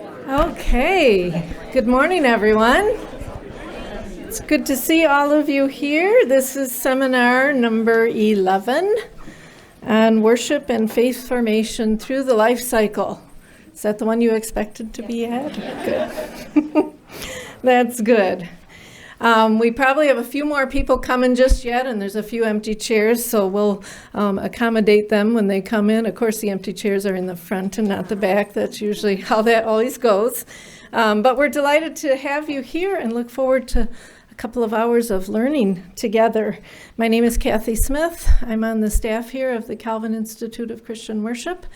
Okay, good morning, everyone. It's good to see all of you here. This is seminar number 11 on worship and faith formation through the life cycle. Is that the one you expected to be at? Good. That's good. We probably have a few more people coming just yet, and there's a few empty chairs, so we'll accommodate them when they come in. Of course, the empty chairs are in the front and not the back. That's usually how that always goes. But we're delighted to have you here and look forward to a couple of hours of learning together. My name is Cathy Smith. I'm on the staff here of the Calvin Institute of Christian Worship.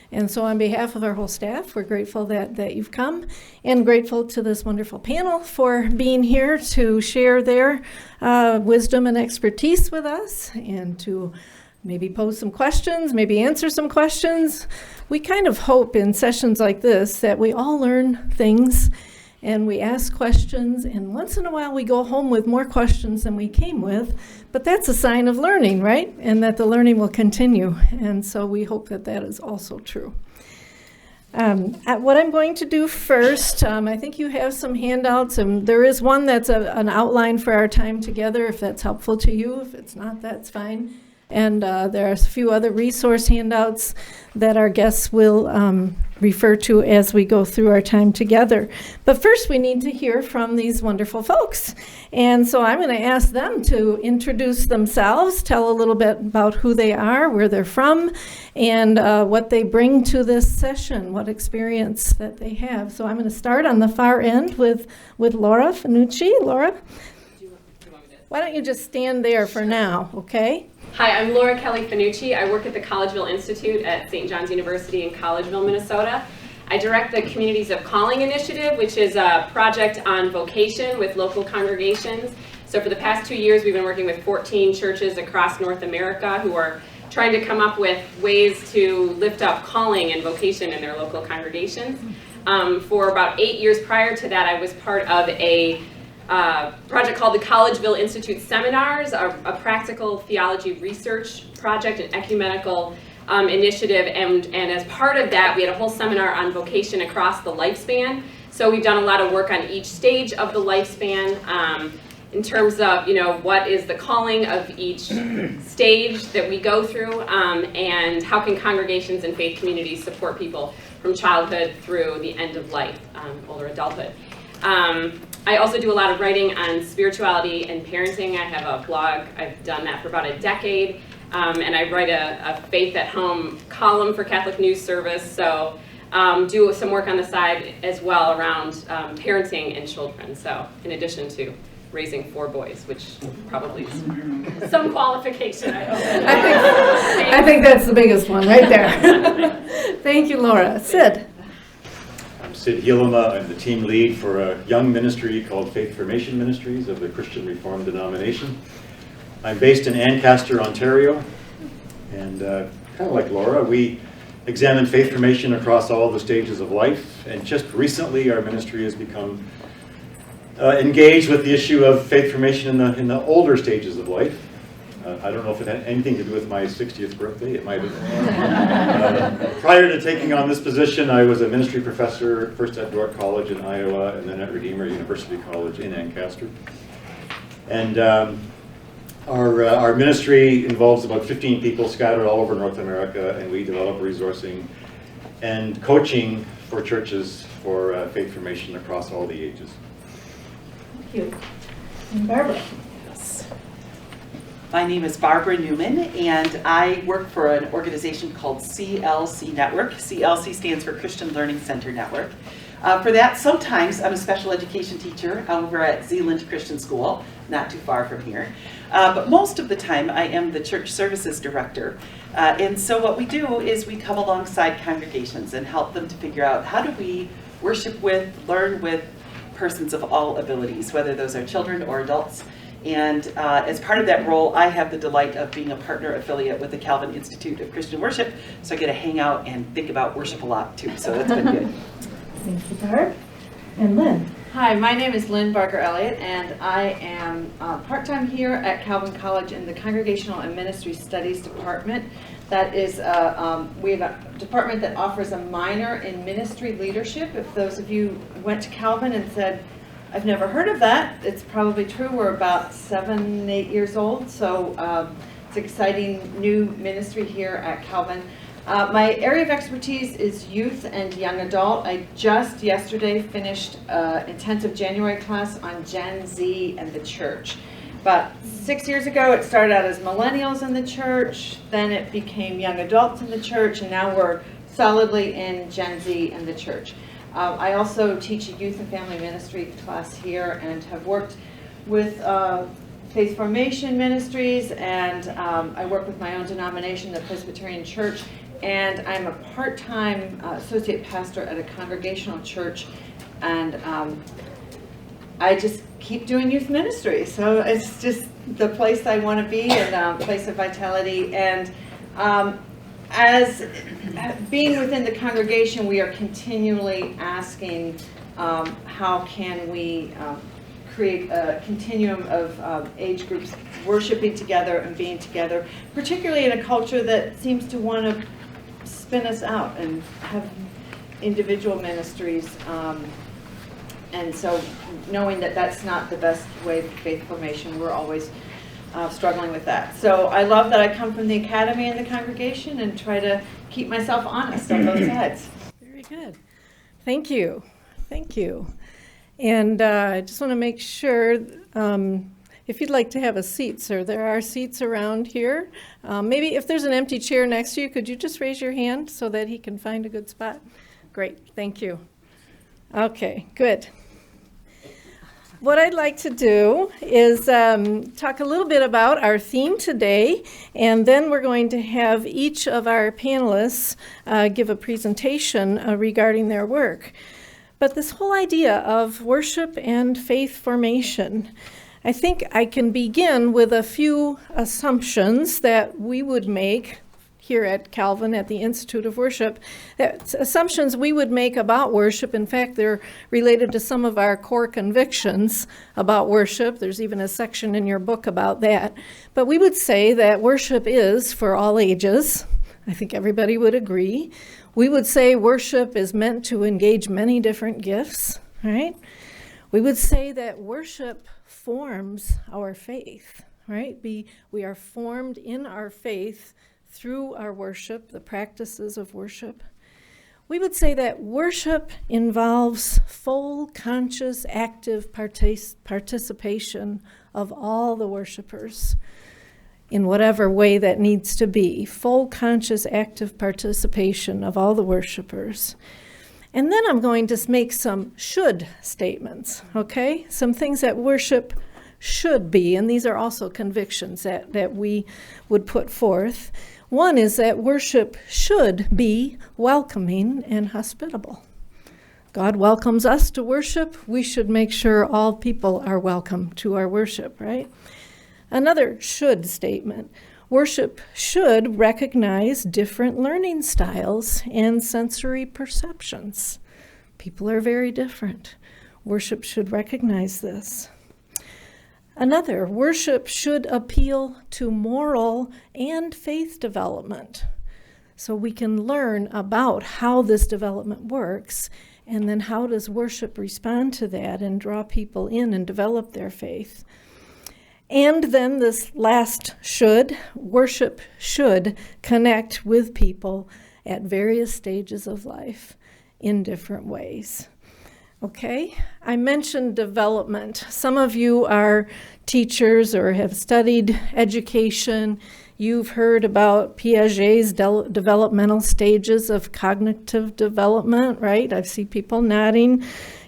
And so on behalf of our whole staff, we're grateful that you've come, and grateful to this wonderful panel for being here to share their wisdom and expertise with us, and to maybe pose some questions, maybe answer some questions. We kind of hope in sessions like this that we all learn things, and we ask questions, and once in a while we go home with more questions than we came with, but that's a sign of learning, right? And that the learning will continue, and so we hope that that is also true. What I'm going to do first, I think you have some handouts, and there is one that's an outline for our time together, if that's helpful to you. If it's not, that's fine. And there are a few other resource handouts that our guests will refer to as we go through our time together. But first, we need to hear from these wonderful folks. And so I'm going to ask them to introduce themselves, tell a little bit about who they are, where they're from, and what they bring to this session, what experience that they have. So I'm going to start on the far end with Laura Fanucci. Laura, why don't you just stand there for now, okay? Hi, I'm Laura Kelly Fanucci. I work at the Collegeville Institute at St. John's University in Collegeville, Minnesota. I direct the Communities of Calling initiative, which is a project on vocation with local congregations. So for the past 2 years, we've been working with 14 churches across North America who are trying to come up with ways to lift up calling and vocation in their local congregations. For about 8 years prior to that, I was part of a project called the Collegeville Institute Seminars, a practical theology research project, an ecumenical initiative, and as part of that, we had a whole seminar on vocation across the lifespan. So we've done a lot of work on each stage of the lifespan in terms of, what is the calling of each stage that we go through, and how can congregations and faith communities support people from childhood through the end of life, older adulthood. I also do a lot of writing on spirituality and parenting. I have a blog. I've done that for about a decade. And I write a Faith at Home column for Catholic News Service. So do some work on the side as well around parenting and children. So in addition to raising 4 boys, which probably is some qualification, I hope. I think that's the biggest one right there. Thank you, Laura. Sid. I'm Sid Hielema. I'm the team lead for a young ministry called Faith Formation Ministries of the Christian Reformed denomination. I'm based in Ancaster, Ontario, and kind of like Laura, we examine faith formation across all the stages of life, and just recently our ministry has become engaged with the issue of faith formation in the older stages of life. I don't know if it had anything to do with my 60th birthday. It might have. Prior to taking on this position, I was a ministry professor, first at Dordt College in Iowa, and then at Redeemer University College in Ancaster. And our ministry involves about 15 people scattered all over North America, and we develop resourcing and coaching for churches for faith formation across all the ages. Thank you. And Barbara. My name is Barbara Newman, and I work for an organization called CLC Network. CLC stands for Christian Learning Center Network. For that, sometimes I'm a special education teacher over at Zeeland Christian School, not too far from here. But most of the time, I am the church services director. And so what we do is we come alongside congregations and help them to figure out how do we worship with, learn with persons of all abilities, whether those are children or adults. And as part of that role, I have the delight of being a partner affiliate with the Calvin Institute of Christian Worship, so I get to hang out and think about worship a lot too, so that's been good. Thank you, Barb. And Lynn. Hi, my name is Lynn Barger Elliot, and I am part-time here at Calvin College in the Congregational and Ministry Studies Department. That is, we have a department that offers a minor in ministry leadership. If those of you went to Calvin and said, I've never heard of that, it's probably true. We're about 7, 8 years old, so it's an exciting new ministry here at Calvin. My area of expertise is youth and young adult. I just yesterday finished an intensive January class on Gen Z and the church. About 6 years ago, it started out as millennials in the church, then it became young adults in the church, and now we're solidly in Gen Z and the church. I also teach a youth and family ministry class here and have worked with Faith Formation Ministries, and I work with my own denomination, the Presbyterian Church, and I'm a part-time associate pastor at a congregational church, and I just keep doing youth ministry. So it's just the place I want to be, and a place of vitality. And as being within the congregation, we are continually asking how can we create a continuum of age groups worshiping together and being together, particularly in a culture that seems to want to spin us out and have individual ministries. And so knowing that that's not the best way for faith formation, we're always struggling with that. So I love that I come from the academy and the congregation and try to keep myself honest on both sides. Very good. Thank you. Thank you. And I just want to make sure, if you'd like to have a seat, sir, there are seats around here. Maybe if there's an empty chair next to you, could you just raise your hand so that he can find a good spot? Great. Thank you. Okay, good. What I'd like to do is talk a little bit about our theme today, and then we're going to have each of our panelists give a presentation regarding their work. But this whole idea of worship and faith formation, I think I can begin with a few assumptions that we would make here at Calvin at the Institute of Worship, assumptions we would make about worship. In fact, they're related to some of our core convictions about worship. There's even a section in your book about that. But we would say that worship is for all ages. I think everybody would agree. We would say worship is meant to engage many different gifts, right? We would say that worship forms our faith, right? We are formed in our faith through our worship, the practices of worship. We would say that worship involves full, conscious, active participation of all the worshipers in whatever way that needs to be. Full, conscious, active participation of all the worshipers. And then I'm going to make some should statements, okay? Some things that worship should be, and these are also convictions that we would put forth. One is that worship should be welcoming and hospitable. God welcomes us to worship. We should make sure all people are welcome to our worship, right? Another should statement. Worship should recognize different learning styles and sensory perceptions. People are very different. Worship should recognize this. Another, worship should appeal to moral and faith development, so we can learn about how this development works, and then how does worship respond to that and draw people in and develop their faith. And then this last should, worship should connect with people at various stages of life in different ways. Okay, I mentioned development. Some of you are teachers or have studied education. You've heard about Piaget's developmental stages of cognitive development, right? I see people nodding.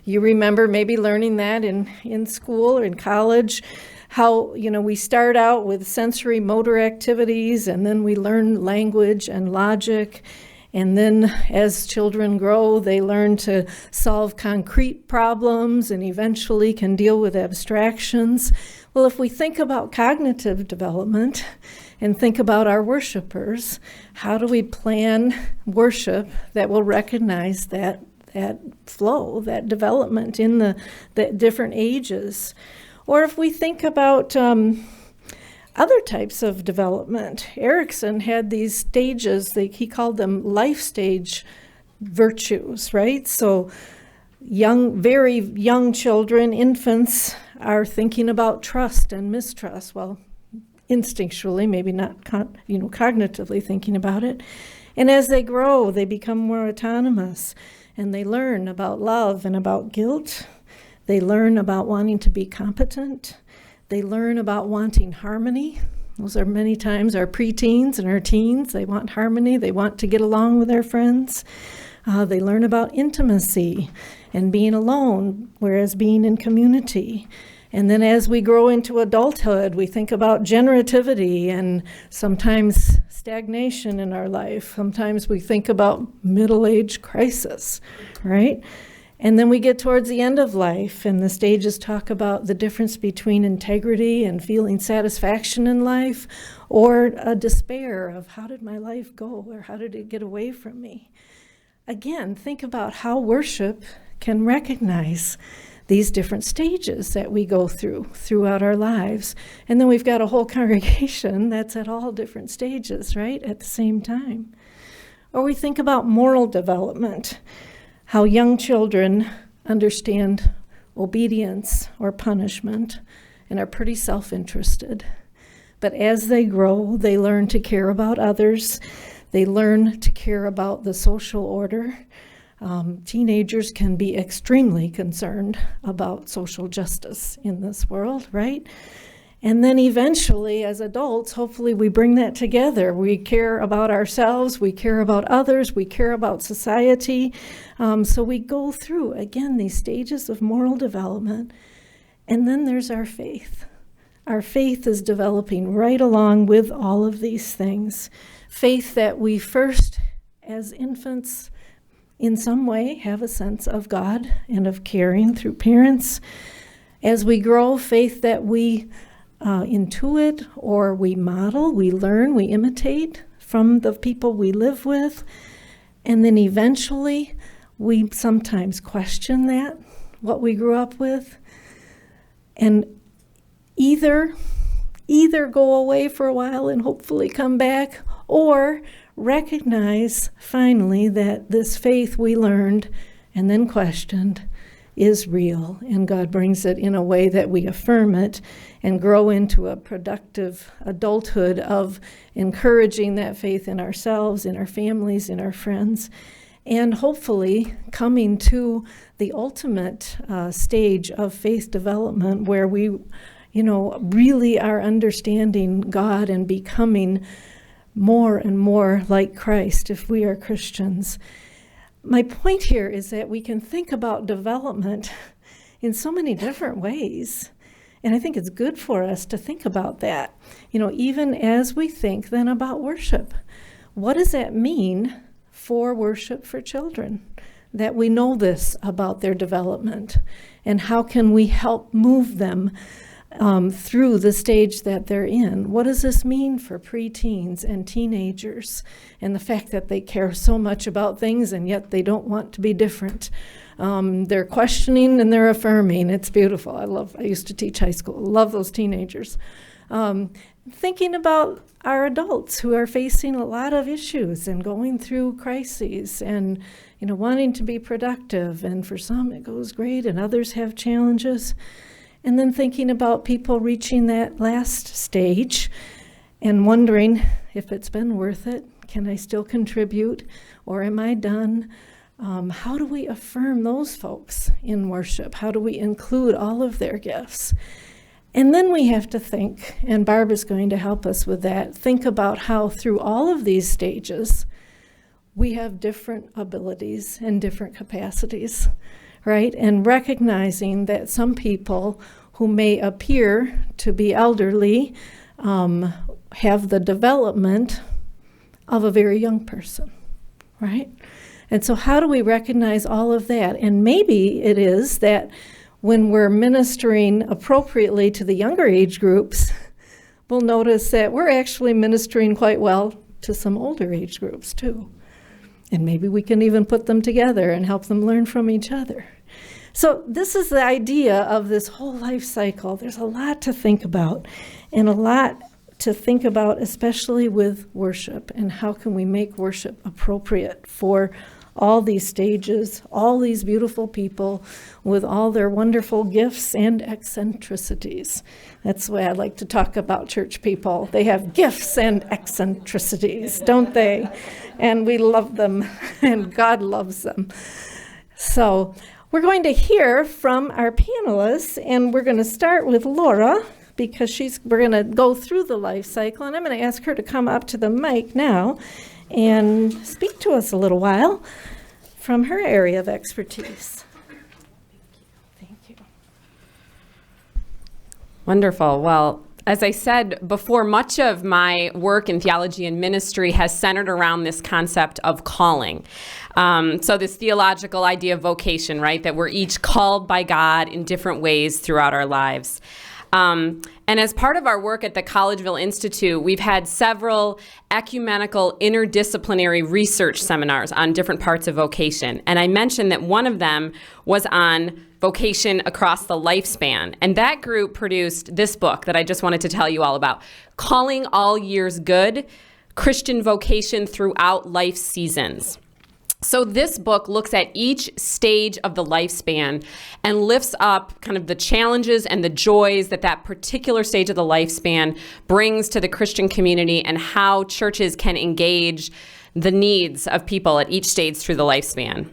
You remember maybe learning that in school or in college. How, we start out with sensory motor activities, and then we learn language and logic. And then as children grow, they learn to solve concrete problems and eventually can deal with abstractions. Well, if we think about cognitive development and think about our worshipers, how do we plan worship that will recognize that flow, that development in the different ages? Or if we think about other types of development. Erickson had these stages, he called them life stage virtues, right? So very young children, infants, are thinking about trust and mistrust. Well, instinctually, maybe not cognitively thinking about it. And as they grow, they become more autonomous, and they learn about love and about guilt. They learn about wanting to be competent. They learn about wanting harmony. Those are many times our preteens and our teens. They want harmony. They want to get along with their friends. They learn about intimacy and being alone, whereas being in community. And then as we grow into adulthood, we think about generativity and sometimes stagnation in our life. Sometimes we think about middle-age crisis, right? And then we get towards the end of life, and the stages talk about the difference between integrity and feeling satisfaction in life, or a despair of how did my life go, or how did it get away from me? Again, think about how worship can recognize these different stages that we go throughout our lives. And then we've got a whole congregation that's at all different stages, right, at the same time. Or we think about moral development, how young children understand obedience or punishment and are pretty self-interested. But as they grow, they learn to care about others. They learn to care about the social order. Teenagers can be extremely concerned about social justice in this world, right? And then eventually, as adults, hopefully we bring that together. We care about ourselves, we care about others, we care about society. So we go through, again, these stages of moral development. And then there's our faith. Our faith is developing right along with all of these things. Faith that we first, as infants, in some way have a sense of God and of caring through parents. As we grow, faith that we intuit or we model, we learn, we imitate from the people we live with. And then eventually, we sometimes question that, what we grew up with, and either go away for a while and hopefully come back, or recognize finally that this faith we learned and then questioned is real, and God brings it in a way that we affirm it and grow into a productive adulthood of encouraging that faith in ourselves, in our families, in our friends, and hopefully coming to the ultimate stage of faith development where we, really are understanding God and becoming more and more like Christ if we are Christians. My point here is that we can think about development in so many different ways. And I think it's good for us to think about that. Even as we think then about worship. What does that mean for worship for children? That we know this about their development. And how can we help move them through the stage that they're in? What does this mean for preteens and teenagers, and the fact that they care so much about things and yet they don't want to be different? They're questioning and they're affirming. It's beautiful. I used to teach high school. Love those teenagers. Thinking about our adults who are facing a lot of issues and going through crises and wanting to be productive, and for some it goes great and others have challenges. And then thinking about people reaching that last stage and wondering if it's been worth it. Can I still contribute, or am I done? How do we affirm those folks in worship? How do we include all of their gifts? And then we have to think, and Barb is going to help us with that, think about how through all of these stages, we have different abilities and different capacities. Right? And recognizing that some people who may appear to be elderly have the development of a very young person, right? And so how do we recognize all of that? And maybe it is that when we're ministering appropriately to the younger age groups, we'll notice that we're actually ministering quite well to some older age groups too. And maybe we can even put them together and help them learn from each other. So this is the idea of this whole life cycle. There's a lot to think about and a lot to think about, especially with worship, and how can we make worship appropriate for all these stages, all these beautiful people with all their wonderful gifts and eccentricities. That's the way I like to talk about church people. They have gifts and eccentricities, don't they? And we love them, and God loves them. So we're going to hear from our panelists, and we're going to start with Laura, because we're going to go through the life cycle, and I'm going to ask her to come up to the mic now and speak to us a little while from her area of expertise. Thank you. Wonderful. Well, as I said before, much of my work in theology and ministry has centered around this concept of calling. So this theological idea of vocation, right? That we're each called by God in different ways throughout our lives. And as part of our work at the Collegeville Institute, we've had several ecumenical interdisciplinary research seminars on different parts of vocation. And I mentioned that one of them was on vocation across the lifespan. And that group produced this book that I just wanted to tell you all about, Calling All Years Good, Christian Vocation Throughout Life Seasons. So this book looks at each stage of the lifespan and lifts up kind of the challenges and the joys that that particular stage of the lifespan brings to the Christian community, and how churches can engage the needs of people at each stage through the lifespan.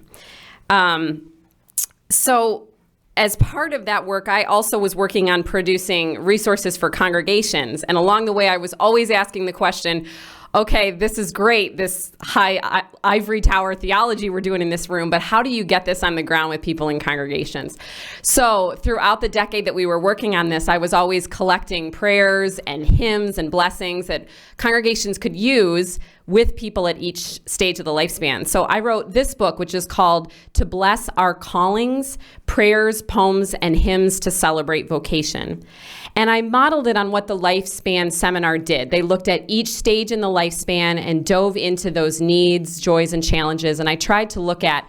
So as part of that work, I also was working on producing resources for congregations. And along the way, I was always asking the question, okay, this is great, this high ivory tower theology we're doing in this room, but how do you get this on the ground with people in congregations? So throughout the decade that we were working on this, I was always collecting prayers and hymns and blessings that congregations could use with people at each stage of the lifespan. So I wrote this book, which is called To Bless Our Callings, Prayers, Poems, and Hymns to Celebrate Vocation. And I modeled it on what the Lifespan Seminar did. They looked at each stage in the lifespan and dove into those needs, joys, and challenges. And I tried to look at,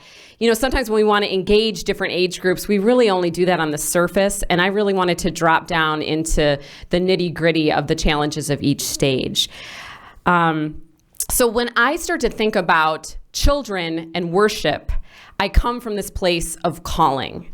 sometimes when we want to engage different age groups, we really only do that on the surface. And I really wanted to drop down into the nitty-gritty of the challenges of each stage. So when I start to think about children and worship, I come from this place of calling.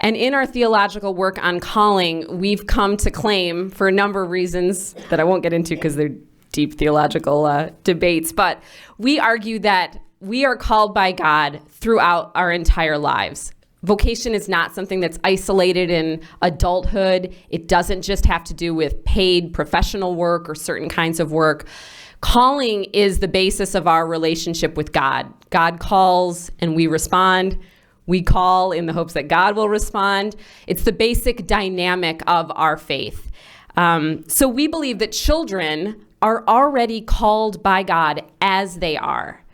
And in our theological work on calling, we've come to claim, for a number of reasons that I won't get into because they're deep theological debates, but we argue that we are called by God throughout our entire lives. Vocation is not something that's isolated in adulthood. It doesn't just have to do with paid professional work or certain kinds of work. Calling is the basis of our relationship with God. God calls and we respond. We call in the hopes that God will respond. It's the basic dynamic of our faith. So we believe that children are already called by God as they are.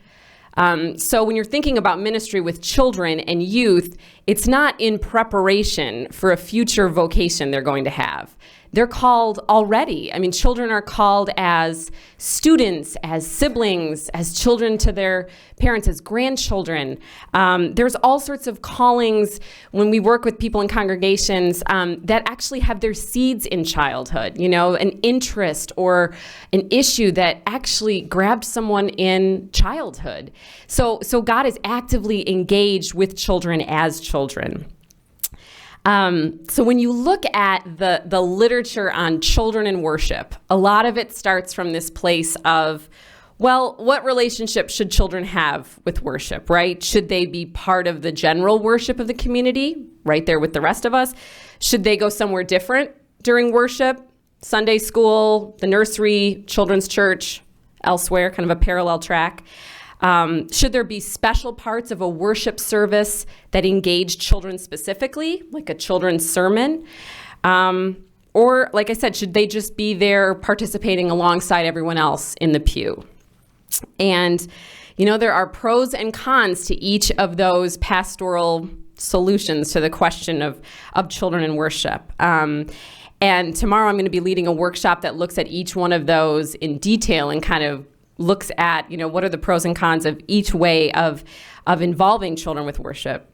So when you're thinking about ministry with children and youth, it's not in preparation for a future vocation they're going to have. They're called already. I mean, children are called as students, as siblings, as children to their parents, as grandchildren. There's all sorts of callings when we work with people in congregations that actually have their seeds in childhood, an interest or an issue that actually grabbed someone in childhood. So God is actively engaged with children as children. So when you look at the literature on children and worship, a lot of it starts from this place of, well, what relationship should children have with worship, right? Should they be part of the general worship of the community, right there with the rest of us? Should they go somewhere different during worship? Sunday school, the nursery, children's church, elsewhere, kind of a parallel track. Should there be special parts of a worship service that engage children specifically, like a children's sermon? Or, like I said, should they just be there participating alongside everyone else in the pew? And, there are pros and cons to each of those pastoral solutions to the question of children and worship. And tomorrow I'm going to be leading a workshop that looks at each one of those in detail and kind of looks at, what are the pros and cons of each way of involving children with worship.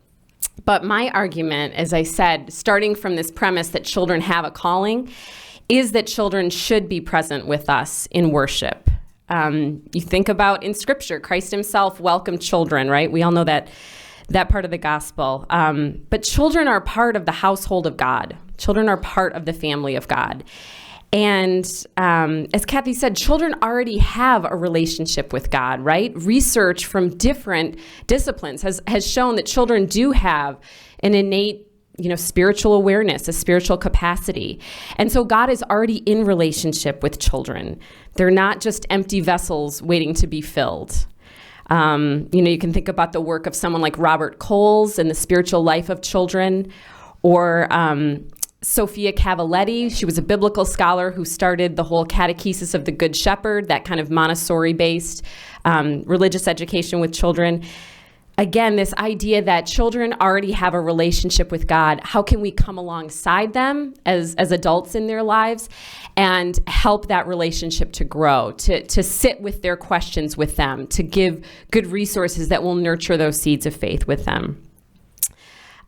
But my argument, as I said, starting from this premise that children have a calling, is that children should be present with us in worship. You think about in Scripture, Christ himself welcomed children, right? We all know that part of the gospel. But children are part of the household of God. Children are part of the family of God. And as Cathy said, children already have a relationship with God, right? Research from different disciplines has shown that children do have an innate spiritual awareness, a spiritual capacity. And so God is already in relationship with children. They're not just empty vessels waiting to be filled. You can think about the work of someone like Robert Coles and the spiritual life of children, or Sophia Cavalletti. She was a biblical scholar who started the whole catechesis of the Good Shepherd, that kind of Montessori-based religious education with children. Again, this idea that children already have a relationship with God. How can we come alongside them as adults in their lives and help that relationship to grow, to sit with their questions with them, to give good resources that will nurture those seeds of faith with them?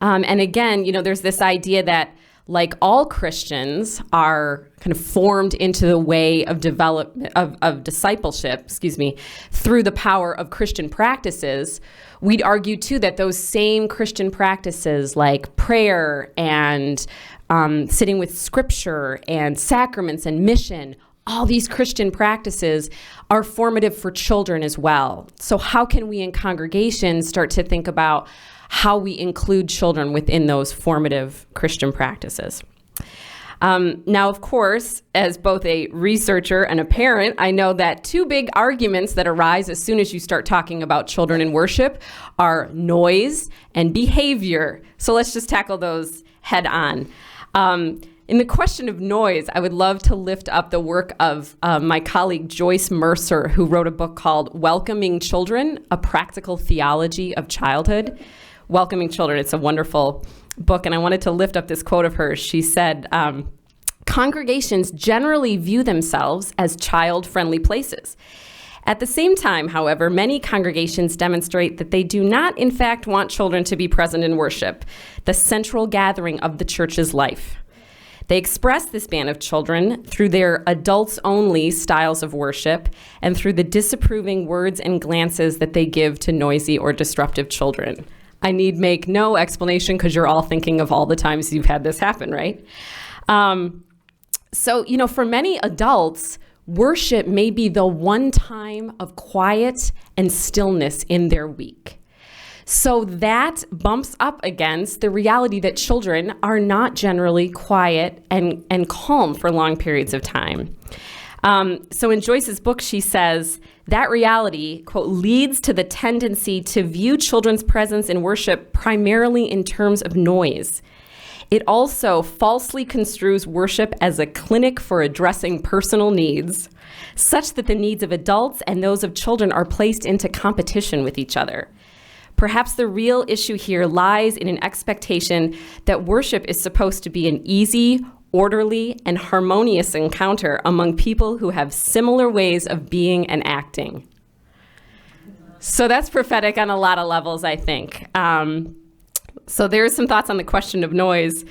And again, there's this idea that like all Christians are kind of formed into the way of development of discipleship, through the power of Christian practices. We'd argue too that those same Christian practices like prayer and sitting with Scripture and sacraments and mission, all these Christian practices are formative for children as well. So how can we in congregations start to think about how we include children within those formative Christian practices? Now, of course, as both a researcher and a parent, I know that two big arguments that arise as soon as you start talking about children in worship are noise and behavior. So let's just tackle those head on. In the question of noise, I would love to lift up the work of my colleague Joyce Mercer, who wrote a book called Welcoming Children, A Practical Theology of Childhood. Welcoming Children, it's a wonderful book, and I wanted to lift up this quote of hers. She said, congregations generally view themselves as child-friendly places. At the same time, however, many congregations demonstrate that they do not, in fact, want children to be present in worship, the central gathering of the church's life. They express this ban of children through their adults-only styles of worship and through the disapproving words and glances that they give to noisy or disruptive children. I need make no explanation because you're all thinking of all the times you've had this happen, right? So, for many adults, worship may be the one time of quiet and stillness in their week. So that bumps up against the reality that children are not generally quiet and calm for long periods of time. So in Joyce's book, she says, that reality, quote, leads to the tendency to view children's presence in worship primarily in terms of noise. It also falsely construes worship as a clinic for addressing personal needs, such that the needs of adults and those of children are placed into competition with each other. Perhaps the real issue here lies in an expectation that worship is supposed to be an easy, orderly, and harmonious encounter among people who have similar ways of being and acting. So that's prophetic on a lot of levels, I think. So there's some thoughts on the question of noise.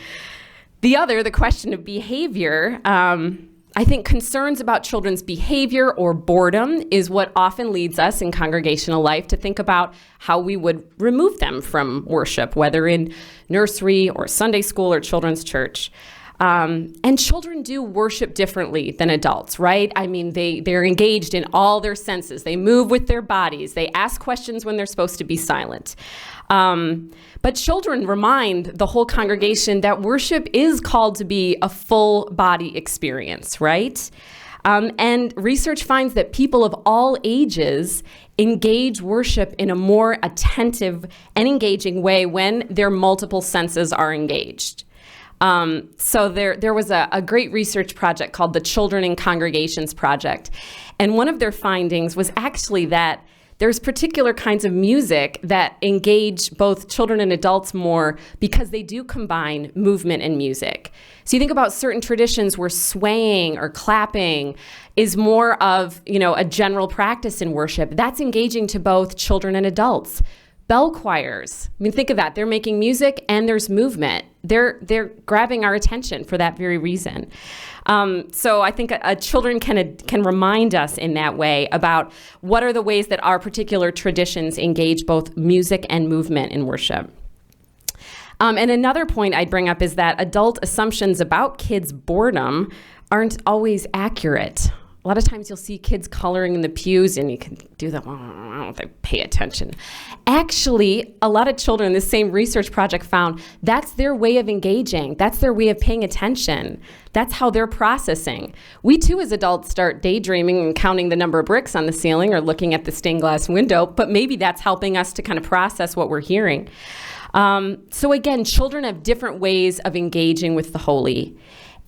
The question of behavior, I think concerns about children's behavior or boredom is what often leads us in congregational life to think about how we would remove them from worship, whether in nursery or Sunday school or children's church. And children do worship differently than adults, right? I mean, they're engaged in all their senses. They move with their bodies. They ask questions when they're supposed to be silent. But children remind the whole congregation that worship is called to be a full body experience, right? And research finds that people of all ages engage worship in a more attentive and engaging way when their multiple senses are engaged. So there was a great research project called the Children in Congregations Project. And one of their findings was actually that there's particular kinds of music that engage both children and adults more because they do combine movement and music. So you think about certain traditions where swaying or clapping is more of, a general practice in worship. That's engaging to both children and adults. Bell choirs. I mean, think of that. They're making music and there's movement. They're grabbing our attention for that very reason. So I think children can remind us in that way about what are the ways that our particular traditions engage both music and movement in worship. And another point I'd bring up is that adult assumptions about kids' boredom aren't always accurate. A lot of times you'll see kids coloring in the pews and you can do that, I don't think they pay attention. Actually, a lot of children, this same research project found, that's their way of engaging. That's their way of paying attention. That's how they're processing. We too as adults start daydreaming and counting the number of bricks on the ceiling or looking at the stained glass window, but maybe that's helping us to kind of process what we're hearing. So again, children have different ways of engaging with the holy.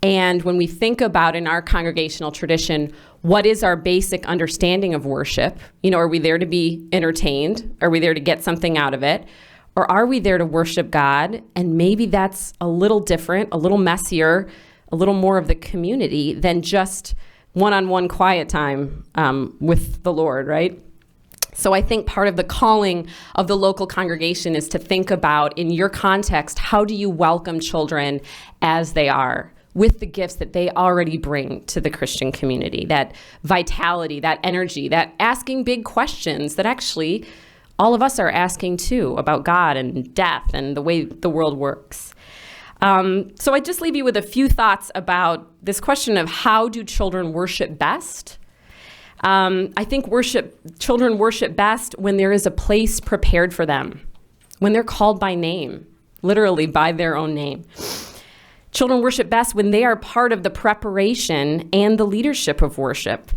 And when we think about in our congregational tradition, what is our basic understanding of worship? Are we there to be entertained? Are we there to get something out of it? Or are we there to worship God? And maybe that's a little different, a little messier, a little more of the community than just one-on-one quiet time with the Lord, right? So I think part of the calling of the local congregation is to think about, in your context, how do you welcome children as they are, with the gifts that they already bring to the Christian community, that vitality, that energy, that asking big questions that actually all of us are asking too about God and death and the way the world works. So I just leave you with a few thoughts about this question of how do children worship best? I think children worship best when there is a place prepared for them, when they're called by name, literally by their own name. Children worship best when they are part of the preparation and the leadership of worship,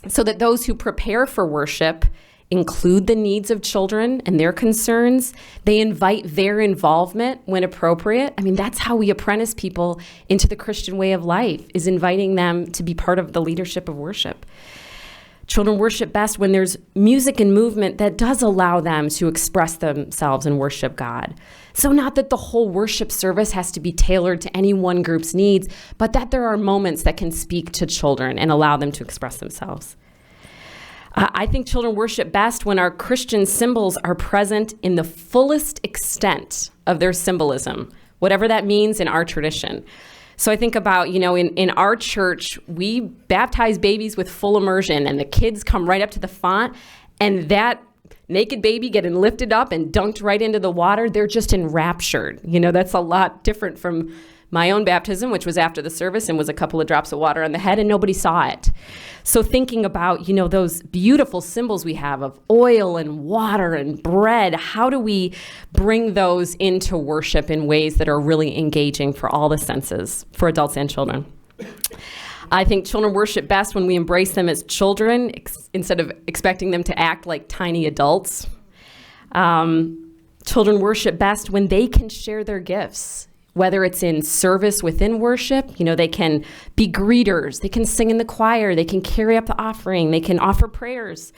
so that those who prepare for worship include the needs of children and their concerns. They invite their involvement when appropriate. I mean, that's how we apprentice people into the Christian way of life, is inviting them to be part of the leadership of worship. Children worship best when there's music and movement that does allow them to express themselves and worship God. So not that the whole worship service has to be tailored to any one group's needs, but that there are moments that can speak to children and allow them to express themselves. I think children worship best when our Christian symbols are present in the fullest extent of their symbolism, whatever that means in our tradition. So I think about, in our church, we baptize babies with full immersion, and the kids come right up to the font, and that naked baby getting lifted up and dunked right into the water, they're just enraptured. That's a lot different from my own baptism, which was after the service and was a couple of drops of water on the head and nobody saw it. So thinking about, those beautiful symbols we have of oil and water and bread, how do we bring those into worship in ways that are really engaging for all the senses, for adults and children? I think children worship best when we embrace them as children instead of expecting them to act like tiny adults. Children worship best when they can share their gifts, whether it's in service within worship. They can be greeters, they can sing in the choir, they can carry up the offering, they can offer prayers.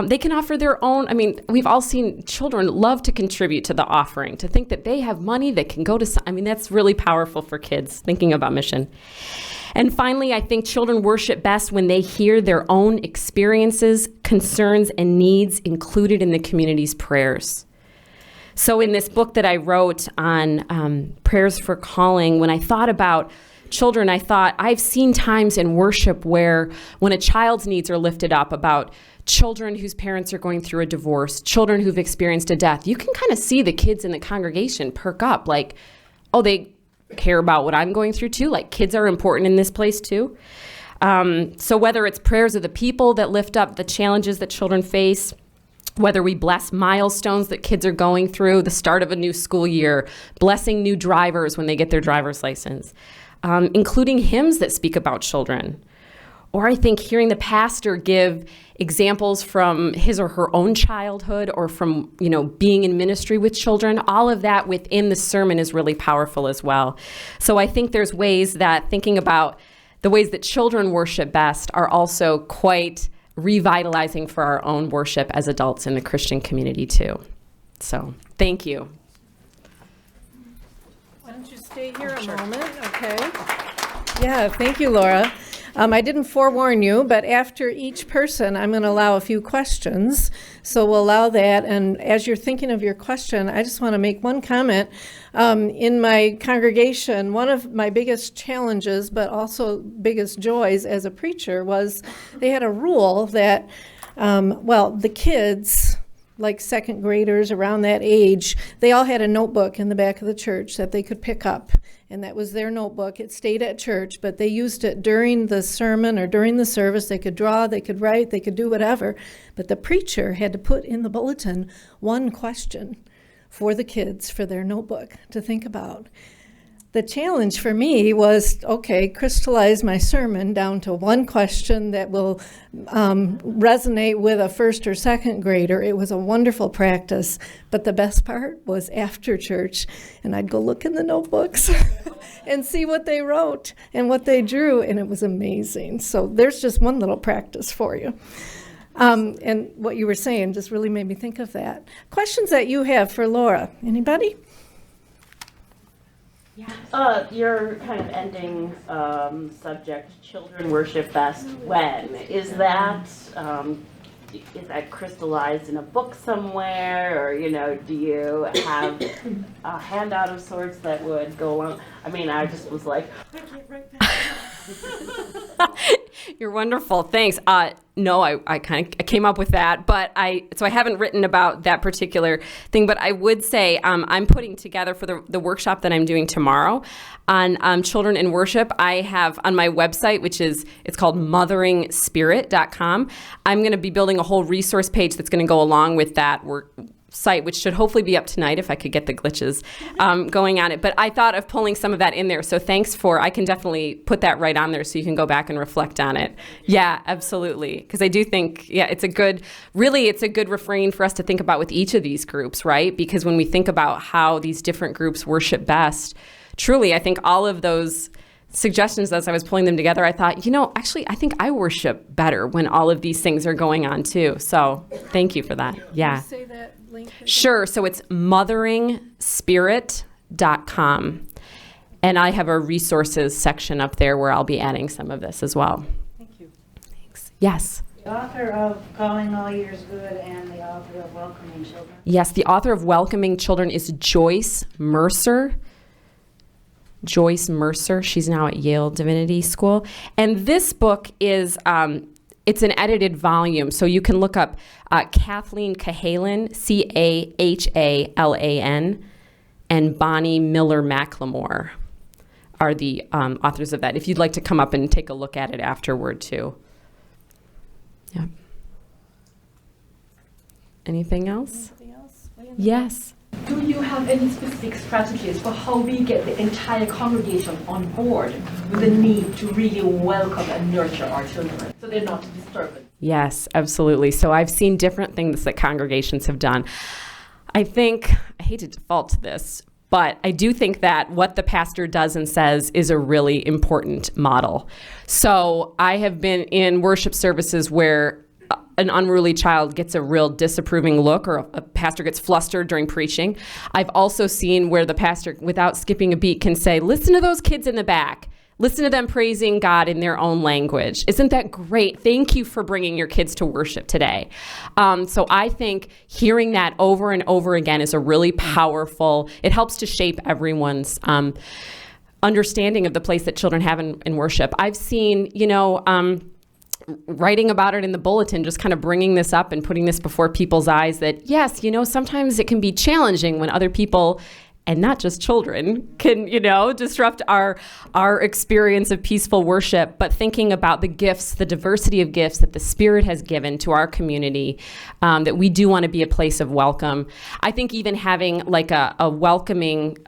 They can offer their own. We've all seen children love to contribute to the offering, to think that they have money that can go to, that's really powerful for kids thinking about mission. And finally, I think children worship best when they hear their own experiences, concerns, and needs included in the community's prayers. So in this book that I wrote on prayers for calling, when I thought about children, I thought I've seen times in worship where when a child's needs are lifted up, about children whose parents are going through a divorce, children who've experienced a death, you can kind of see the kids in the congregation perk up, like, oh, they care about what I'm going through too, like kids are important in this place too. So whether it's prayers of the people that lift up the challenges that children face, whether we bless milestones that kids are going through, the start of a new school year, blessing new drivers when they get their driver's license, including hymns that speak about children. Or I think hearing the pastor give examples from his or her own childhood or from, being in ministry with children, all of that within the sermon is really powerful as well. So I think there's ways that thinking about the ways that children worship best are also quite revitalizing for our own worship as adults in the Christian community too. So thank you. Why don't you stay here a moment, okay? Yeah, thank you, Laura. I didn't forewarn you, but after each person, I'm going to allow a few questions. So we'll allow that. And as you're thinking of your question, I just want to make one comment. In my congregation, one of my biggest challenges, but also biggest joys as a preacher, was they had a rule that, the kids, like second graders around that age, they all had a notebook in the back of the church that they could pick up. And that was their notebook. It stayed at church, but they used it during the sermon or during the service. They could draw, they could write, they could do whatever. But the preacher had to put in the bulletin one question for the kids for their notebook to think about. The challenge for me was, crystallize my sermon down to one question that will resonate with a first or second grader. It was a wonderful practice, but the best part was after church, and I'd go look in the notebooks and see what they wrote and what they drew, and it was amazing. So there's just one little practice for you. And what you were saying just really made me think of that. Questions that you have for Laura? Anybody? Your kind of ending subject, children worship best when. Is that crystallized in a book somewhere, or do you have a handout of sorts that would go along? I mean, I just was like, I can't write that. You're wonderful. Thanks. No, I came up with that, but I haven't written about that particular thing, but I would say I'm putting together for the workshop that I'm doing tomorrow on children in worship. I have on my website, it's called motheringspirit.com. I'm going to be building a whole resource page that's going to go along with that site, which should hopefully be up tonight if I could get the glitches going on it. But I thought of pulling some of that in there. So thanks I can definitely put that right on there so you can go back and reflect on it. Yeah, absolutely. Because I do think, it's a good refrain for us to think about with each of these groups, right? Because when we think about how these different groups worship best, truly, I think all of those suggestions as I was pulling them together, I thought, actually, I think I worship better when all of these things are going on too. So thank you for that. Yeah. Can you say that link again? Sure. So it's motheringspirit.com. And I have a resources section up there where I'll be adding some of this as well. Thank you. Thanks. Yes. The author of Calling All Years Good and the author of Welcoming Children. Yes, the author of Welcoming Children is Joyce Mercer. She's now at Yale Divinity School. And this book is, it's an edited volume. So you can look up Kathleen Cahalan, Cahalan, and Bonnie Miller McLemore are the authors of that. If you'd like to come up and take a look at it afterward too. Yeah. Anything else? Yes. Do you have any specific strategies for how we get the entire congregation on board with the need to really welcome and nurture our children so they're not a disturbance? Yes, absolutely. So I've seen different things that congregations have done. I hate to default to this, but I do think that what the pastor does and says is a really important model. So I have been in worship services where an unruly child gets a real disapproving look, or a pastor gets flustered during preaching. I've also seen where the pastor, without skipping a beat, can say, listen to those kids in the back. Listen to them praising God in their own language. Isn't that great? Thank you for bringing your kids to worship today. So I think hearing that over and over again is a really powerful, it helps to shape everyone's understanding of the place that children have in worship. I've seen, writing about it in the bulletin, just kind of bringing this up and putting this before people's eyes that, yes, sometimes it can be challenging when other people, and not just children, can, disrupt our experience of peaceful worship, but thinking about the gifts, the diversity of gifts that the Spirit has given to our community, that we do want to be a place of welcome. I think even having like a welcoming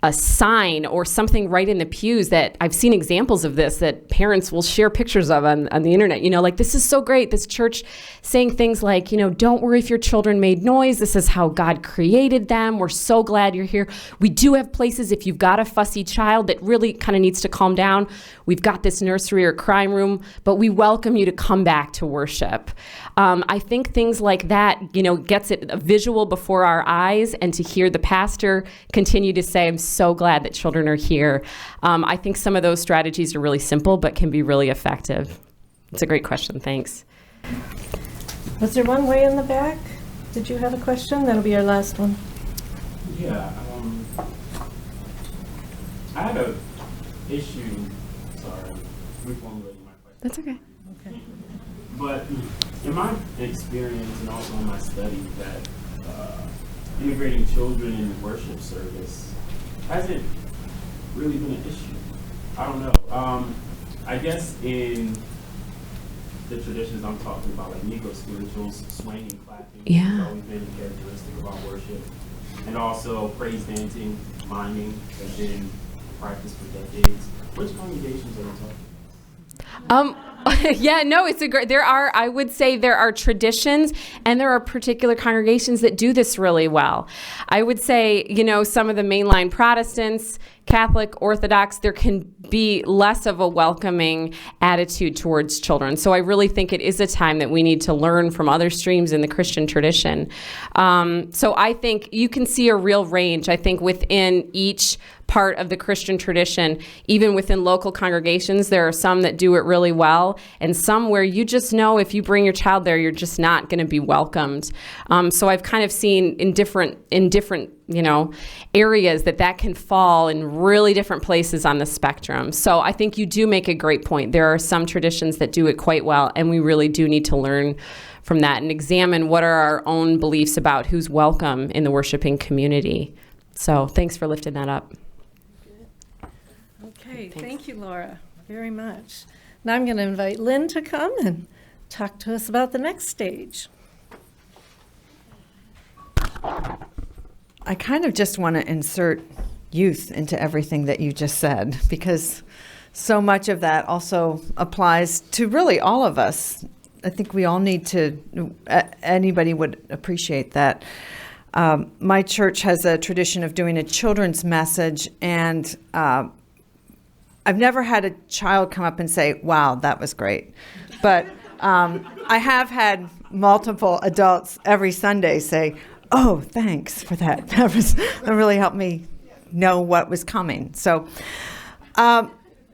a sign or something right in the pews, that I've seen examples of this that parents will share pictures of on the internet, like, this is so great, this church saying things like, don't worry if your children made noise, this is how God created them, we're so glad you're here. We do have places if you've got a fussy child that really kind of needs to calm down, we've got this nursery or crime room, but we welcome you to come back to worship. I think things like that, gets it a visual before our eyes, and to hear the pastor continue to say, I'm so glad that children are here. I think some of those strategies are really simple, but can be really effective. It's a great question. Thanks. Was there one way in the back? Did you have a question? That'll be our last one. Yeah, I had a issue, sorry, reformulating my question. That's okay. Okay. But in my experience and also in my study that integrating children in the worship service hasn't really been an issue. I don't know. I guess in the traditions I'm talking about, like Negro spirituals, swinging, clapping, has always been a characteristic of our worship. And also praise dancing, miming has been practiced for decades. Which congregations are we talking about? Yeah, no, it's a great, I would say there are traditions and there are particular congregations that do this really well. I would say, some of the mainline Protestants, Catholic, Orthodox, there can be less of a welcoming attitude towards children. So I really think it is a time that we need to learn from other streams in the Christian tradition. So I think you can see a real range, I think, within each part of the Christian tradition. Even within local congregations, there are some that do it really well, and some where you just know if you bring your child there, you're just not going to be welcomed. So I've kind of seen in different areas that can fall in really different places on the spectrum. So I think you do make a great point. There are some traditions that do it quite well, and we really do need to learn from that and examine what are our own beliefs about who's welcome in the worshiping community. So thanks for lifting that up. Okay, thank you, Laura, very much. Now I'm going to invite Lynn to come and talk to us about the next stage. I kind of just want to insert youth into everything that you just said, because so much of that also applies to really all of us. I think we all need to, anybody would appreciate that. My church has a tradition of doing a children's message, and I've never had a child come up and say, wow, that was great. But I have had multiple adults every Sunday say, oh, thanks for that. That really helped me know what was coming. So I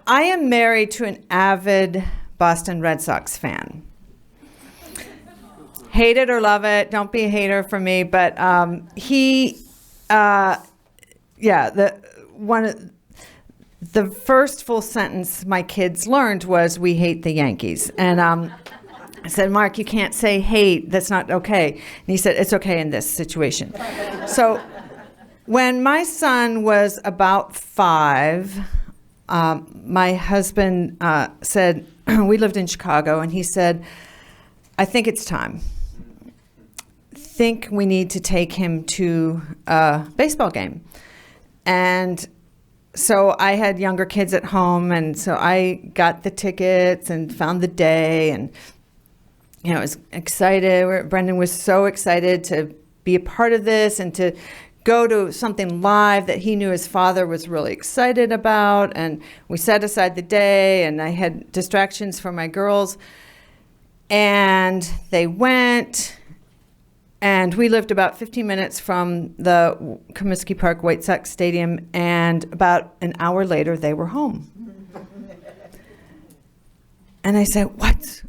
am married to an avid Boston Red Sox fan. Hate it or love it, don't be a hater for me, but the first full sentence my kids learned was, we hate the Yankees. And I said, Mark, you can't say hate, that's not okay. And he said, it's okay in this situation. So when my son was about 5, my husband said, we lived in Chicago, and he said, I think it's time. Think we need to take him to a baseball game. And so I had younger kids at home, and so I got the tickets and found the day, and I was excited. Brendan was so excited to be a part of this and to go to something live that he knew his father was really excited about. And we set aside the day, and I had distractions for my girls, and they went. And we lived about 15 minutes from the Comiskey Park White Sox Stadium, and about an hour later, they were home. And I said, what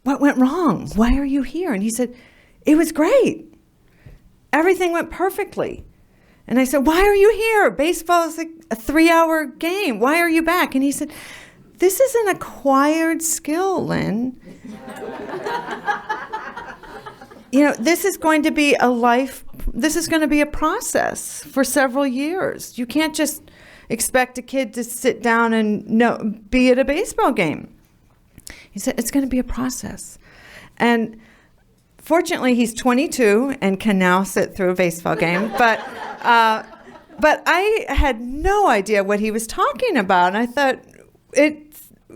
went wrong? Why are you here? And he said, it was great. Everything went perfectly. And I said, why are you here? Baseball is like a 3-hour game. Why are you back? And he said, this is an acquired skill, Lynn. This is going to be this is going to be a process for several years. You can't just expect a kid to sit down and be at a baseball game. He said, it's going to be a process. And fortunately, he's 22 and can now sit through a baseball game. But I had no idea what he was talking about. And I thought,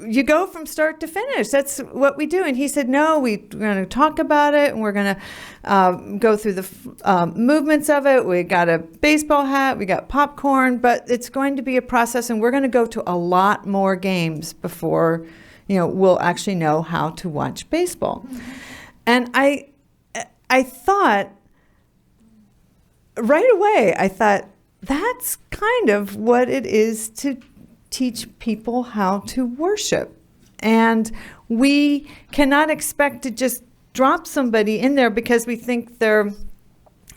you go from start to finish. That's what we do. And he said, no, we're going to talk about it, and we're going to go through the movements of it. We got a baseball hat, we got popcorn, but it's going to be a process, and we're going to go to a lot more games before, we'll actually know how to watch baseball. And I thought, right away, that's kind of what it is to teach people how to worship. And we cannot expect to just drop somebody in there because we think they're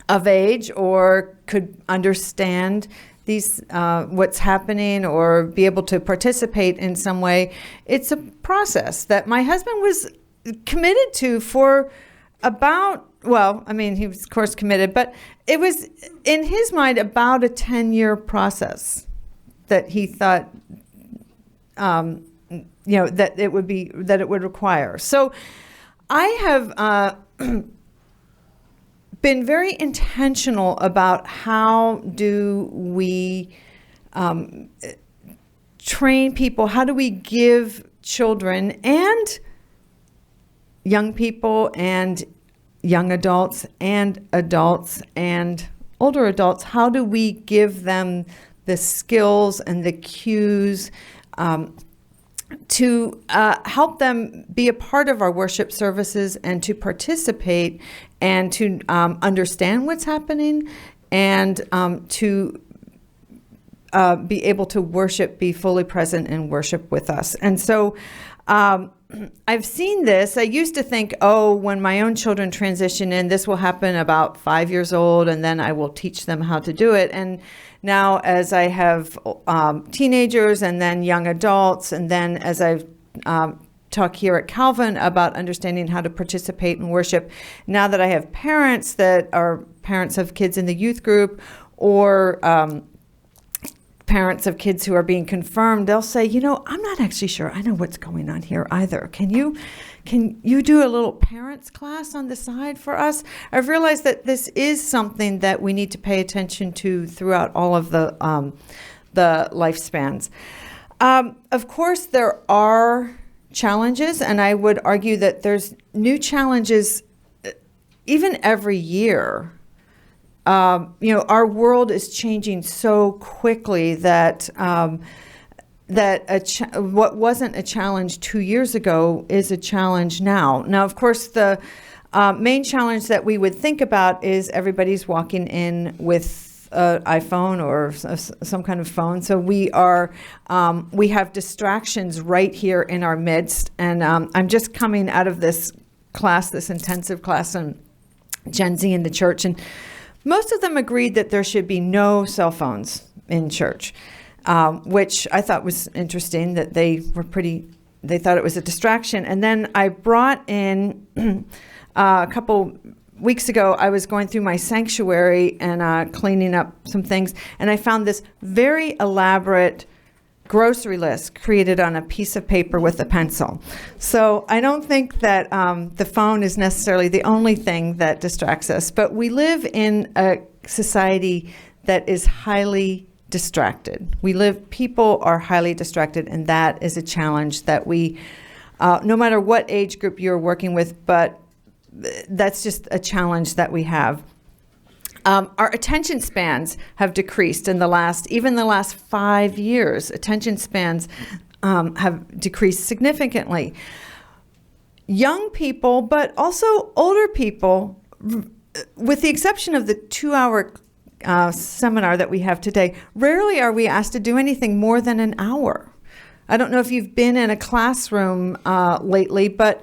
of age or could understand these what's happening or be able to participate in some way. It's a process that my husband was committed to for about, well, I mean, he was of course committed, but it was in his mind about a 10-year process that he thought, that it would require. So I have been very intentional about how do we train people, how do we give children and young people and young adults and older adults, how do we give them the skills and the cues to help them be a part of our worship services and to participate and to understand what's happening and to be able to worship, be fully present and worship with us. And so I've seen this. I used to think, when my own children transition in, this will happen about 5 years old, and then I will teach them how to do it. And now as I have teenagers and then young adults, and then as I've talk here at Calvin about understanding how to participate in worship, now that I have parents that are parents of kids in the youth group or parents of kids who are being confirmed, they'll say, I'm not actually sure I know what's going on here either. Can you do a little parents class on the side for us? I've realized that this is something that we need to pay attention to throughout all of the lifespans. Of course, there are challenges, and I would argue that there's new challenges even every year. Our world is changing so quickly that what wasn't a challenge 2 years ago is a challenge now. Now, of course, the main challenge that we would think about is everybody's walking in with an iPhone or some kind of phone. So we have distractions right here in our midst. And I'm just coming out of this intensive class on Gen Z in the church, and most of them agreed that there should be no cell phones in church, which I thought was interesting, that they thought it was a distraction. And then I brought in, a couple weeks ago, I was going through my sanctuary and cleaning up some things, and I found this very elaborate grocery list created on a piece of paper with a pencil. So I don't think that the phone is necessarily the only thing that distracts us, but we live in a society that is highly distracted. People are highly distracted, and that is a challenge that we, no matter what age group you're working with, but that's just a challenge that we have. Our attention spans have decreased in the last 5 years. Attention spans have decreased significantly. Young people, but also older people, with the exception of the 2-hour seminar that we have today, rarely are we asked to do anything more than an hour. I don't know if you've been in a classroom lately, but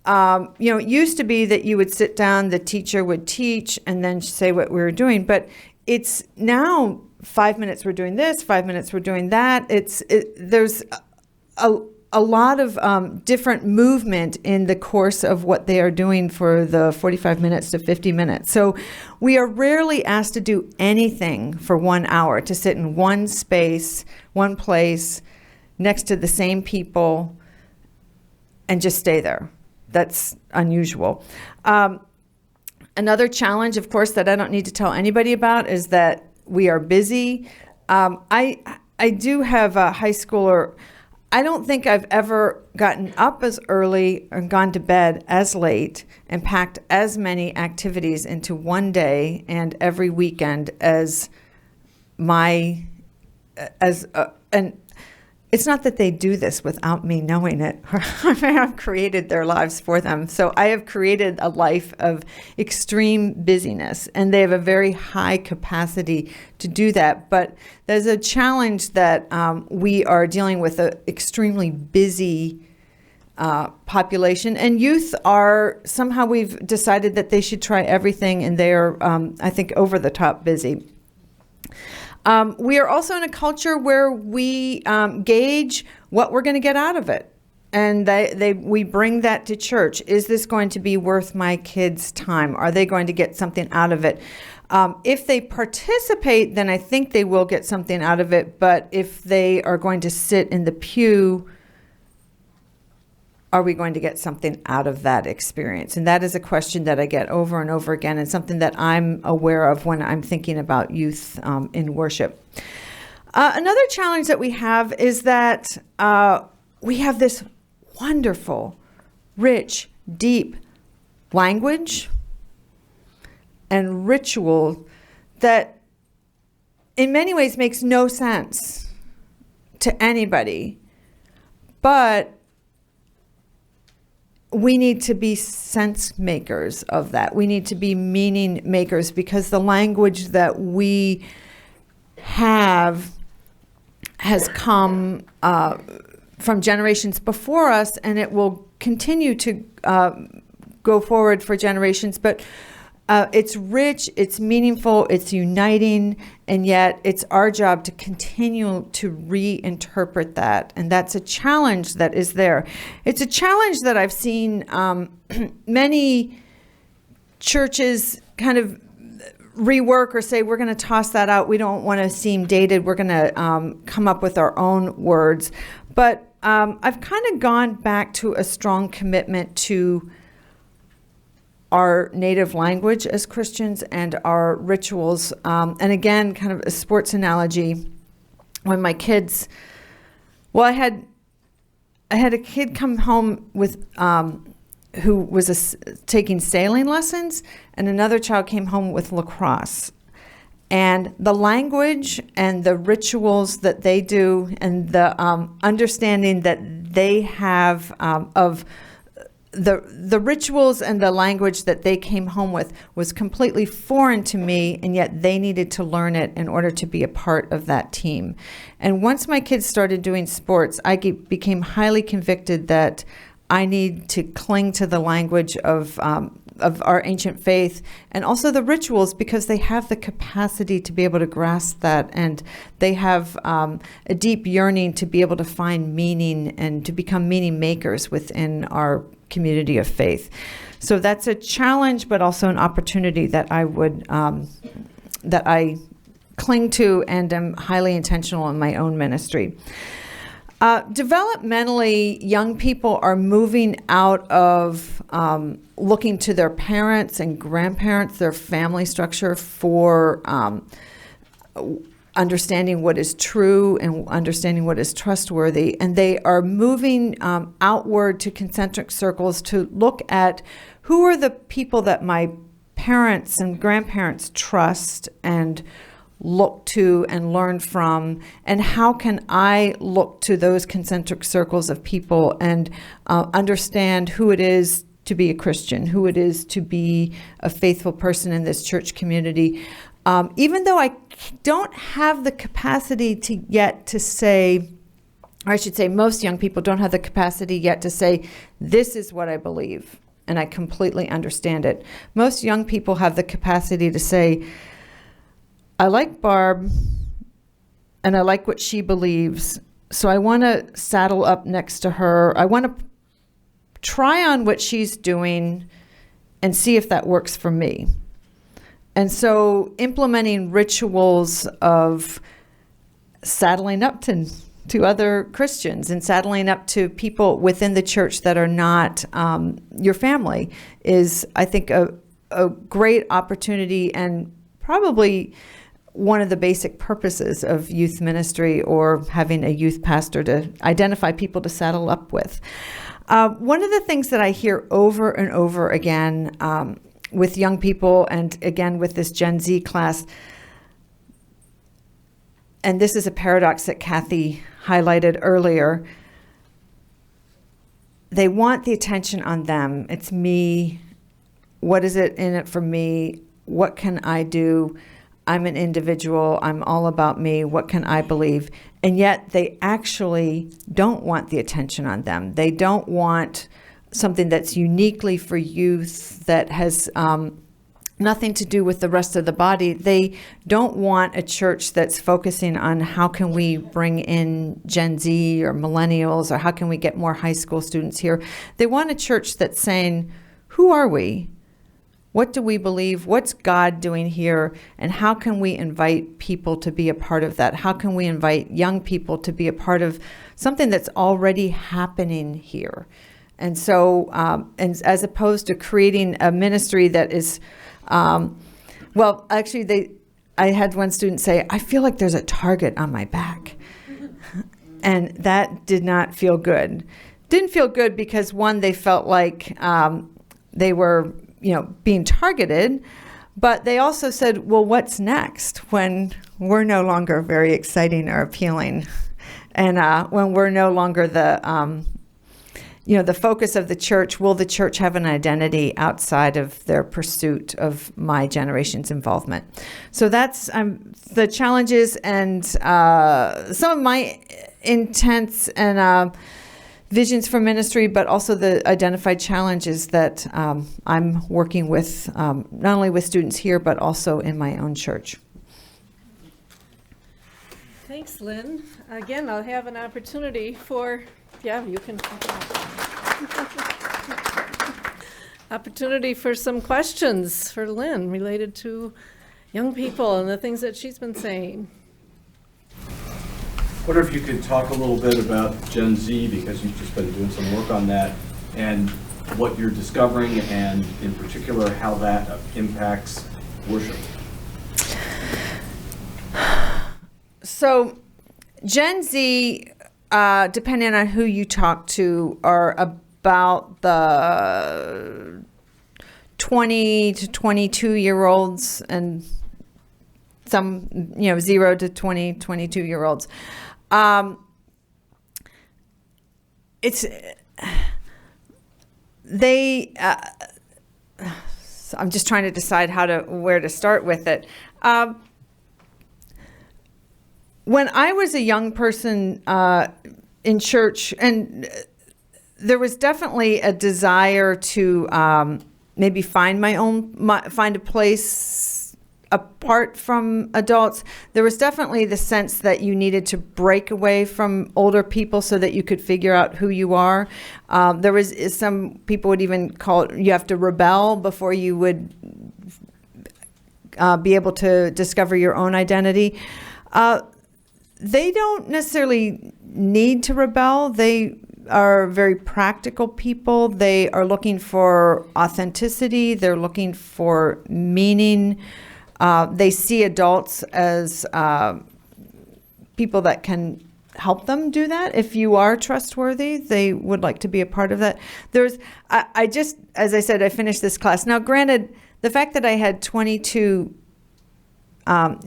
it used to be that you would sit down, the teacher would teach, and then say what we were doing. But it's now 5 minutes we're doing this, 5 minutes we're doing that. There's a lot of different movement in the course of what they are doing for the 45 minutes to 50 minutes. So we are rarely asked to do anything for 1 hour, to sit in one space, one place, next to the same people, and just stay there. That's unusual. Another challenge, of course, that I don't need to tell anybody about is that we are busy. I do have a high schooler. I don't think I've ever gotten up as early and gone to bed as late and packed as many activities into one day and every weekend as it's not that they do this without me knowing it. I have created their lives for them. So I have created a life of extreme busyness, and they have a very high capacity to do that. But there's a challenge that we are dealing with an extremely busy population, and youth are somehow, we've decided that they should try everything, and they are, I think, over the top busy. We are also in a culture where we gauge what we're going to get out of it. And we bring that to church. Is this going to be worth my kids' time? Are they going to get something out of it? If they participate, then I think they will get something out of it. But if they are going to sit in the pew, are we going to get something out of that experience? And that is a question that I get over and over again, and something that I'm aware of when I'm thinking about youth in worship. Another challenge that we have is that we have this wonderful, rich, deep language and ritual that in many ways makes no sense to anybody, but we need to be sense makers of that. We need to be meaning makers, because the language that we have has come from generations before us, and it will continue to go forward for generations. But it's rich, it's meaningful, it's uniting, and yet it's our job to continue to reinterpret that. And that's a challenge that is there. It's a challenge that I've seen many churches kind of rework or say, we're going to toss that out. We don't want to seem dated. We're going to come up with our own words. But I've kind of gone back to a strong commitment to our native language as Christians and our rituals. And again, kind of a sports analogy. When my kids, I had a kid come home with who was taking sailing lessons, and another child came home with lacrosse. And the language and the rituals that they do, and the understanding that they have of the rituals and the language that they came home with was completely foreign to me, and yet they needed to learn it in order to be a part of that team. And once my kids started doing sports, I became highly convicted that I need to cling to the language of our ancient faith, and also the rituals, because they have the capacity to be able to grasp that, and they have a deep yearning to be able to find meaning and to become meaning makers within our community of faith. So that's a challenge, but also an opportunity that I would that I cling to and am highly intentional in my own ministry. Developmentally, young people are moving out of looking to their parents and grandparents, their family structure, for understanding what is true and understanding what is trustworthy. And they are moving outward to concentric circles to look at who are the people that my parents and grandparents trust and look to and learn from, and how can I look to those concentric circles of people and understand who it is to be a Christian, who it is to be a faithful person in this church community. Even though I don't have the capacity to say, or I should say most young people don't have the capacity yet to say, this is what I believe, and I completely understand it. Most young people have the capacity to say, I like Barb, and I like what she believes, so I want to saddle up next to her. I want to try on what she's doing and see if that works for me. And so implementing rituals of saddling up to other Christians and saddling up to people within the church that are not your family is, I think, a great opportunity, and probably one of the basic purposes of youth ministry or having a youth pastor, to identify people to saddle up with. One of the things that I hear over and over again with young people, and again with this Gen Z class, and this is a paradox that Cathy highlighted earlier. They want the attention on them. It's me. What is it in it for me? What can I do? I'm an individual. I'm all about me. What can I believe? And yet they actually don't want the attention on them. They don't want something that's uniquely for youth, that has nothing to do with the rest of the body. They don't want a church that's focusing on how can we bring in Gen Z or millennials, or how can we get more high school students here. They want a church that's saying, who are we? What do we believe? What's God doing here? And how can we invite people to be a part of that? How can we invite young people to be a part of something that's already happening here? And so, and as opposed to creating a ministry that is, well, actually, I had one student say, I feel like there's a target on my back. And that did not feel good. Didn't feel good because, one, they felt like they were, being targeted, but they also said, well, what's next when we're no longer very exciting or appealing, and when we're no longer the the focus of the church? Will the church have an identity outside of their pursuit of my generation's involvement? So that's the challenges and some of my intents and visions for ministry, but also the identified challenges that I'm working with, not only with students here, but also in my own church. Thanks, Lynn. Again, I'll have an opportunity for, you can. Opportunity for some questions for Lynn related to young people and the things that she's been saying. I wonder if you could talk a little bit about Gen Z, because you've just been doing some work on that, and what you're discovering, and in particular how that impacts worship. So Gen Z, depending on who you talk to, are about the 20 to 22-year-olds, and some, 0 to 20, 22-year-olds. So I'm just trying to decide where to start with it. When I was a young person in church, and there was definitely a desire to maybe find a place apart from adults. There was definitely the sense that you needed to break away from older people so that you could figure out who you are. There was some people would even call it, you have to rebel before you would be able to discover your own identity. They don't necessarily need to rebel. They are very practical people. They are looking for authenticity. They're looking for meaning. They see adults as people that can help them do that. If you are trustworthy, they would like to be a part of that. I just, as I said, I finished this class. Now, granted, the fact that I had 22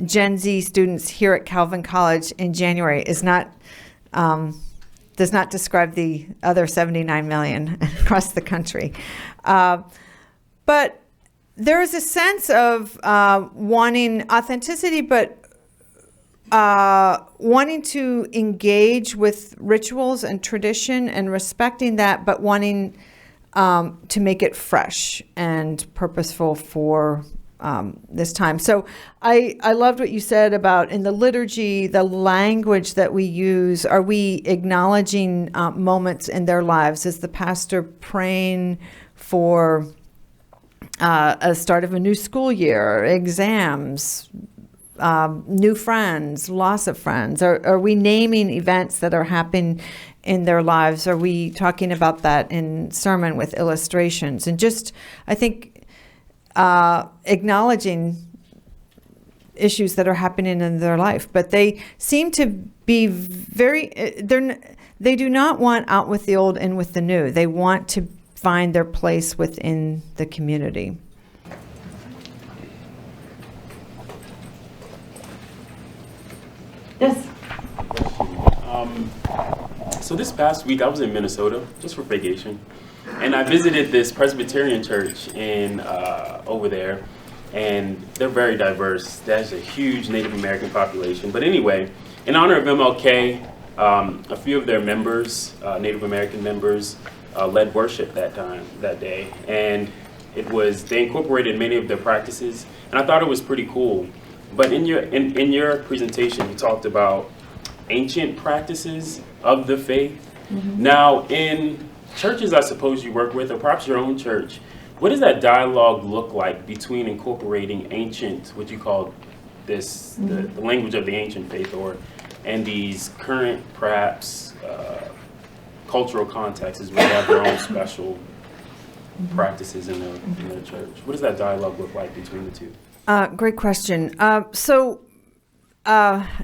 Gen Z students here at Calvin College in January does not describe the other 79 million across the country. But there is a sense of wanting authenticity, but wanting to engage with rituals and tradition and respecting that, but wanting to make it fresh and purposeful for this time. So I loved what you said about in the liturgy, the language that we use. Are we acknowledging moments in their lives? Is the pastor praying for a start of a new school year, exams, new friends, loss of friends? Are we naming events that are happening in their lives? Are we talking about that in sermon with illustrations? And just, I think, acknowledging issues that are happening in their life. But they seem to be they do not want out with the old, in with the new. They want to find their place within the community. Yes. So this past week I was in Minnesota just for vacation, and I visited this Presbyterian church in over there, and they're very diverse. There's a huge Native American population. But anyway, in honor of MLK, a few of their members, Native American members, led worship that day, and they incorporated many of their practices, and I thought it was pretty cool. But in your presentation, you talked about ancient practices of the faith. Mm-hmm. Now, in churches I suppose you work with, or perhaps your own church, what does that dialogue look like between incorporating ancient, what you call this, the language of the ancient faith, and these current, perhaps, cultural contexts where they have their own special practices in their church? What does that dialogue look like between the two? Great question.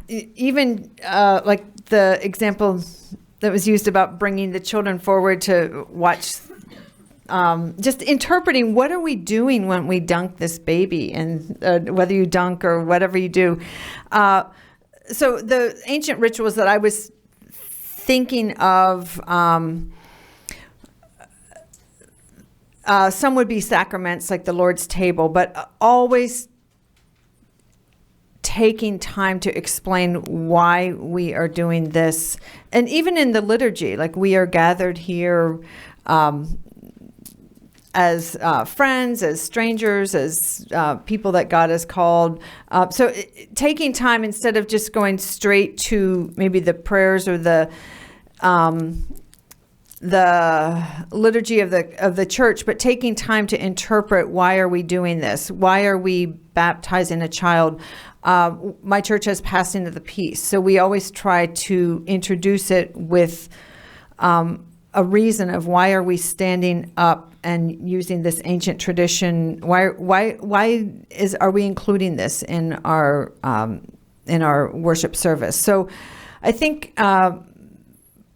Even like the example that was used about bringing the children forward to watch, just interpreting what are we doing when we dunk this baby, and whether you dunk or whatever you do. So the ancient rituals that I was thinking of, some would be sacraments like the Lord's table, but always taking time to explain why we are doing this. And even in the liturgy, like we are gathered here as friends, as strangers, as people that God has called. So taking time instead of just going straight to maybe the prayers or the liturgy of the church, but taking time to interpret, why are we doing this? Why are we baptizing a child? My church has passing of the peace, so we always try to introduce it with a reason of why are we standing up and using this ancient tradition. Why are we including this in our worship service? So I think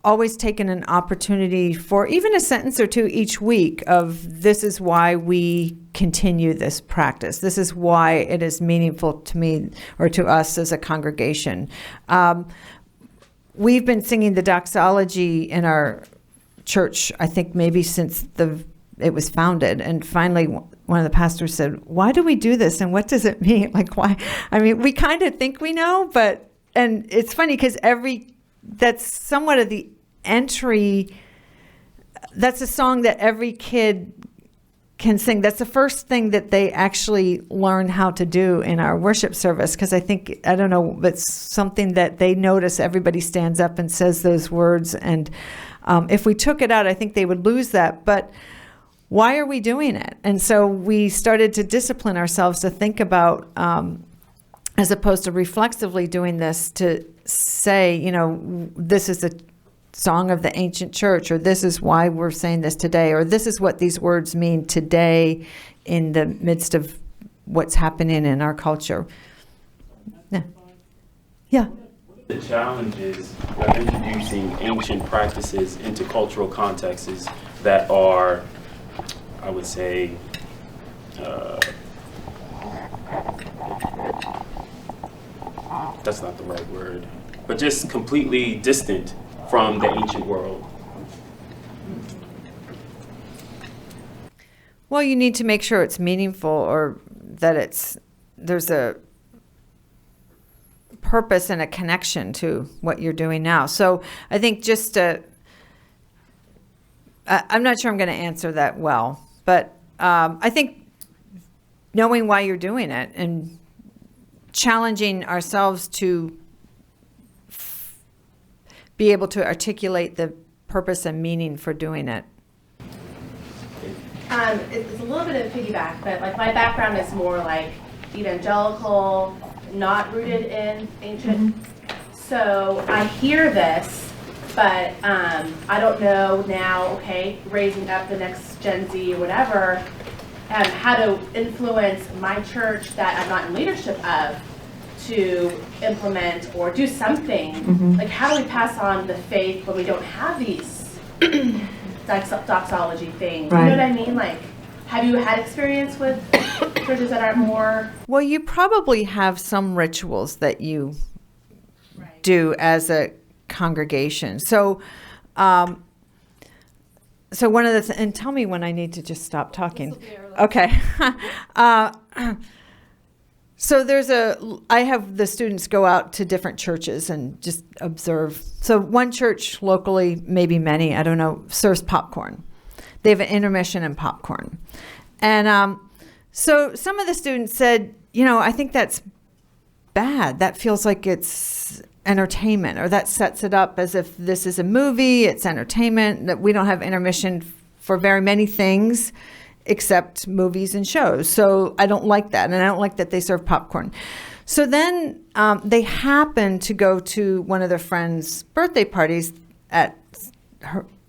always taking an opportunity for even a sentence or two each week of, this is why we continue this practice. This is why it is meaningful to me or to us as a congregation. We've been singing the doxology in our church, I think maybe since it was founded. And finally, one of the pastors said, why do we do this? And what does it mean? Like, why? I mean, we kind of think we know, and it's funny because that's somewhat of the entry. That's a song that every kid can sing. That's the first thing that they actually learn how to do in our worship service. Because I don't know, but something that they notice, everybody stands up and says those words. And if we took it out, I think they would lose that. But why are we doing it? And so we started to discipline ourselves to think about, as opposed to reflexively doing this, to say, this is a song of the ancient church, or this is why we're saying this today, or this is what these words mean today in the midst of what's happening in our culture. Yeah. The challenges of introducing ancient practices into cultural contexts that are, I would say, that's not the right word, but just completely distant from the ancient world. Well, you need to make sure it's meaningful, or that there's a purpose and a connection to what you're doing now. So I think I'm not sure I'm going to answer that well, but I think knowing why you're doing it and challenging ourselves to be able to articulate the purpose and meaning for doing it. It's a little bit of a piggyback, but like my background is more like evangelical, not rooted in ancient. So I hear this, but I don't know now, raising up the next Gen Z or whatever, how to influence my church that I'm not in leadership of to implement or do something. Like, how do we pass on the faith when we don't have these doxology things? Right. You know what I mean? Like, have you had experience with churches that are more... Well, you probably have some rituals that you do as a congregation. So, so one of the and tell me when I need to just stop talking. Okay. So I have the students go out to different churches and just observe. So one church locally, maybe many, I don't know, serves popcorn. They have an intermission and popcorn. And so some of the students said, I think that's bad. That feels like it's entertainment, or that sets it up as if this is a movie, it's entertainment, that we don't have intermission for very many things except movies and shows. So I don't like that, and I don't like that they serve popcorn. So then they happened to go to one of their friends' birthday parties at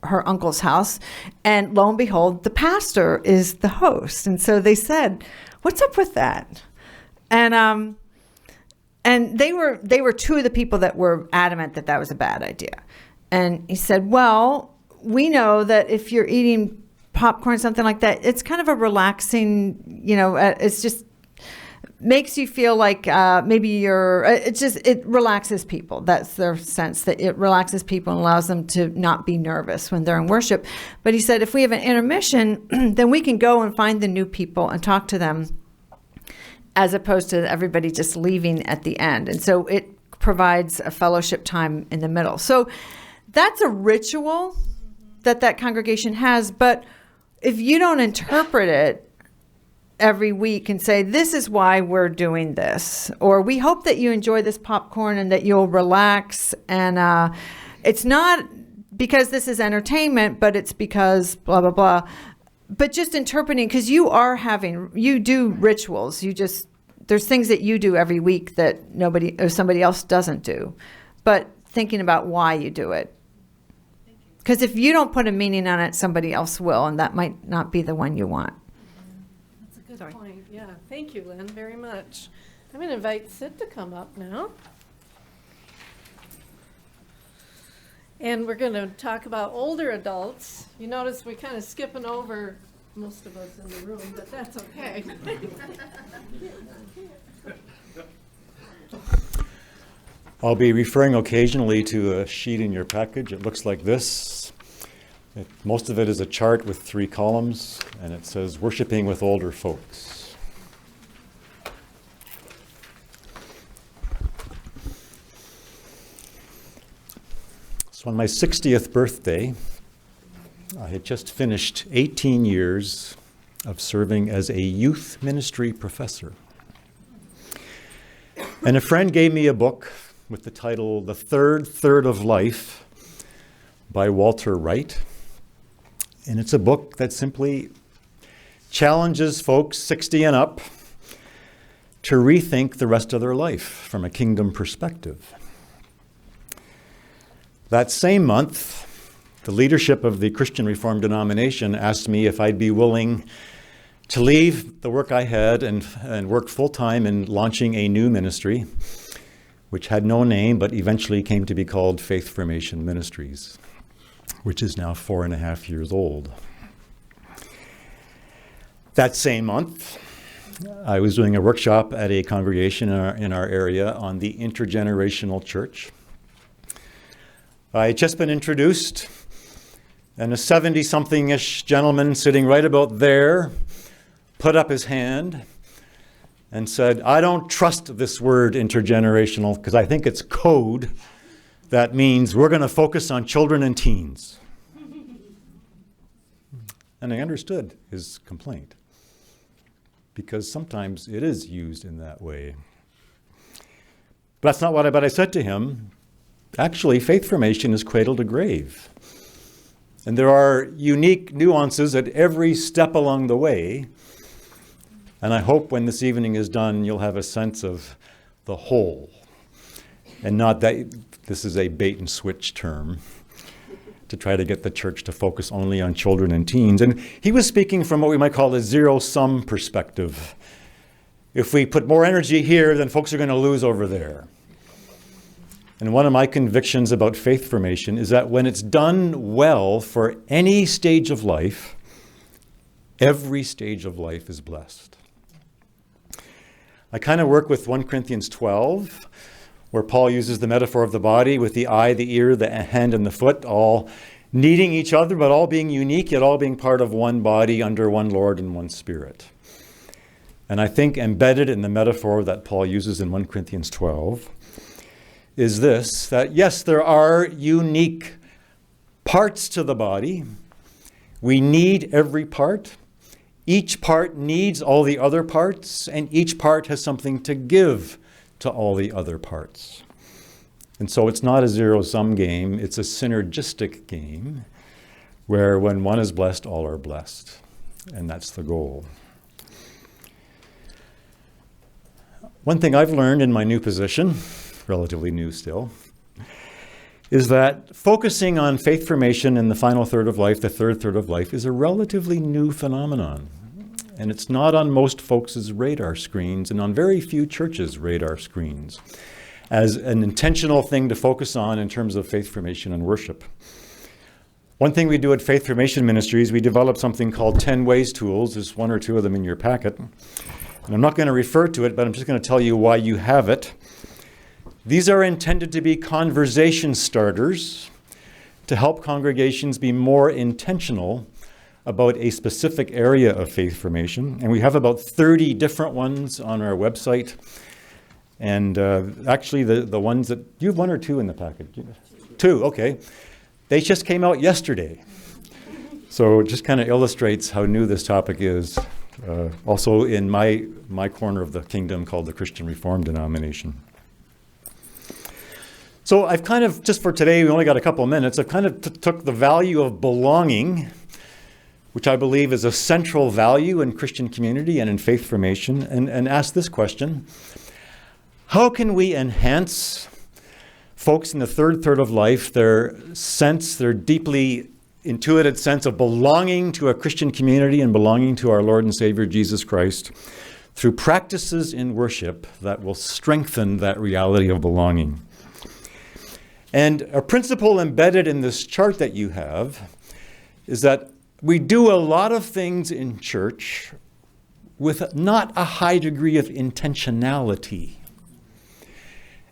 her uncle's house, and lo and behold, the pastor is the host. And so they said, "What's up with that?" And they were two of the people that were adamant that that was a bad idea. And he said, "Well, we know that if you're eating popcorn, something like that, it's kind of a relaxing, it's just makes you feel like maybe it relaxes people. That's their sense, that it relaxes people and allows them to not be nervous when they're in worship." But he said, if we have an intermission, then we can go and find the new people and talk to them, as opposed to everybody just leaving at the end. And so it provides a fellowship time in the middle. So that's a ritual that congregation has. But if you don't interpret it every week and say, this is why we're doing this, or we hope that you enjoy this popcorn and that you'll relax, and it's not because this is entertainment, but it's because blah, blah, blah. But just interpreting, because you do rituals. There's things that you do every week that nobody or somebody else doesn't do. But thinking about why you do it. Because if you don't put a meaning on it, somebody else will, and that might not be the one you want. That's a good point. Yeah, thank you, Lynn, very much. I'm going to invite Sid to come up now. And we're going to talk about older adults. You notice we're kind of skipping over most of us in the room, but that's okay. I'll be referring occasionally to a sheet in your package. It looks like this. Most of it is a chart with 3 columns, and it says Worshiping with Older Folks. So on my 60th birthday, I had just finished 18 years of serving as a youth ministry professor. And a friend gave me a book with the title The Third Third of Life by Walter Wright. And it's a book that simply challenges folks 60 and up to rethink the rest of their life from a kingdom perspective. That same month, the leadership of the Christian Reformed denomination asked me if I'd be willing to leave the work I had and work full-time in launching a new ministry, which had no name, but eventually came to be called Faith Formation Ministries, which is now 4.5 years old. That same month, I was doing a workshop at a congregation in our area on the intergenerational church. I had just been introduced, and a 70-something-ish gentleman sitting right about there put up his hand and said, "I don't trust this word intergenerational because I think it's code that means we're going to focus on children and teens." And I understood his complaint, because sometimes it is used in that way. But that's not what I said to him. Actually, faith formation is cradle to grave. And there are unique nuances at every step along the way. And I hope when this evening is done, you'll have a sense of the whole. And not that this is a bait and switch term to try to get the church to focus only on children and teens. And he was speaking from what we might call a zero-sum perspective. If we put more energy here, then folks are going to lose over there. And one of my convictions about faith formation is that when it's done well for any stage of life, every stage of life is blessed. I kind of work with 1 Corinthians 12, where Paul uses the metaphor of the body with the eye, the ear, the hand, and the foot, all needing each other, but all being unique, yet all being part of one body under one Lord and one Spirit. And I think embedded in the metaphor that Paul uses in 1 Corinthians 12 is this, that yes, there are unique parts to the body. We need every part. Each part needs all the other parts, and each part has something to give to all the other parts. And so it's not a zero-sum game, it's a synergistic game where when one is blessed, all are blessed. And that's the goal. One thing I've learned in my new position, relatively new still, is that focusing on faith formation in the final third of life, the third third of life, is a relatively new phenomenon. And it's not on most folks' radar screens and on very few churches' radar screens as an intentional thing to focus on in terms of faith formation and worship. One thing we do at Faith Formation Ministries, we develop something called 10 Ways tools. There's one or two of them in your packet. And I'm not going to refer to it, but I'm just going to tell you why you have it. These are intended to be conversation starters to help congregations be more intentional about a specific area of faith formation. And we have about 30 different ones on our website. And actually, the ones that, you have one or two in the packet? Two, okay. They just came out yesterday. So it just kind of illustrates how new this topic is. Also in my corner of the kingdom called the Christian Reformed denomination. So I've kind of, just for today, we only got a couple of minutes, I've kind of took the value of belonging, which I believe is a central value in Christian community and in faith formation, and asked this question: how can we enhance folks in the third third of life, their deeply intuited sense of belonging to a Christian community and belonging to our Lord and Savior Jesus Christ through practices in worship that will strengthen that reality of belonging? And a principle embedded in this chart that you have is that we do a lot of things in church with not a high degree of intentionality.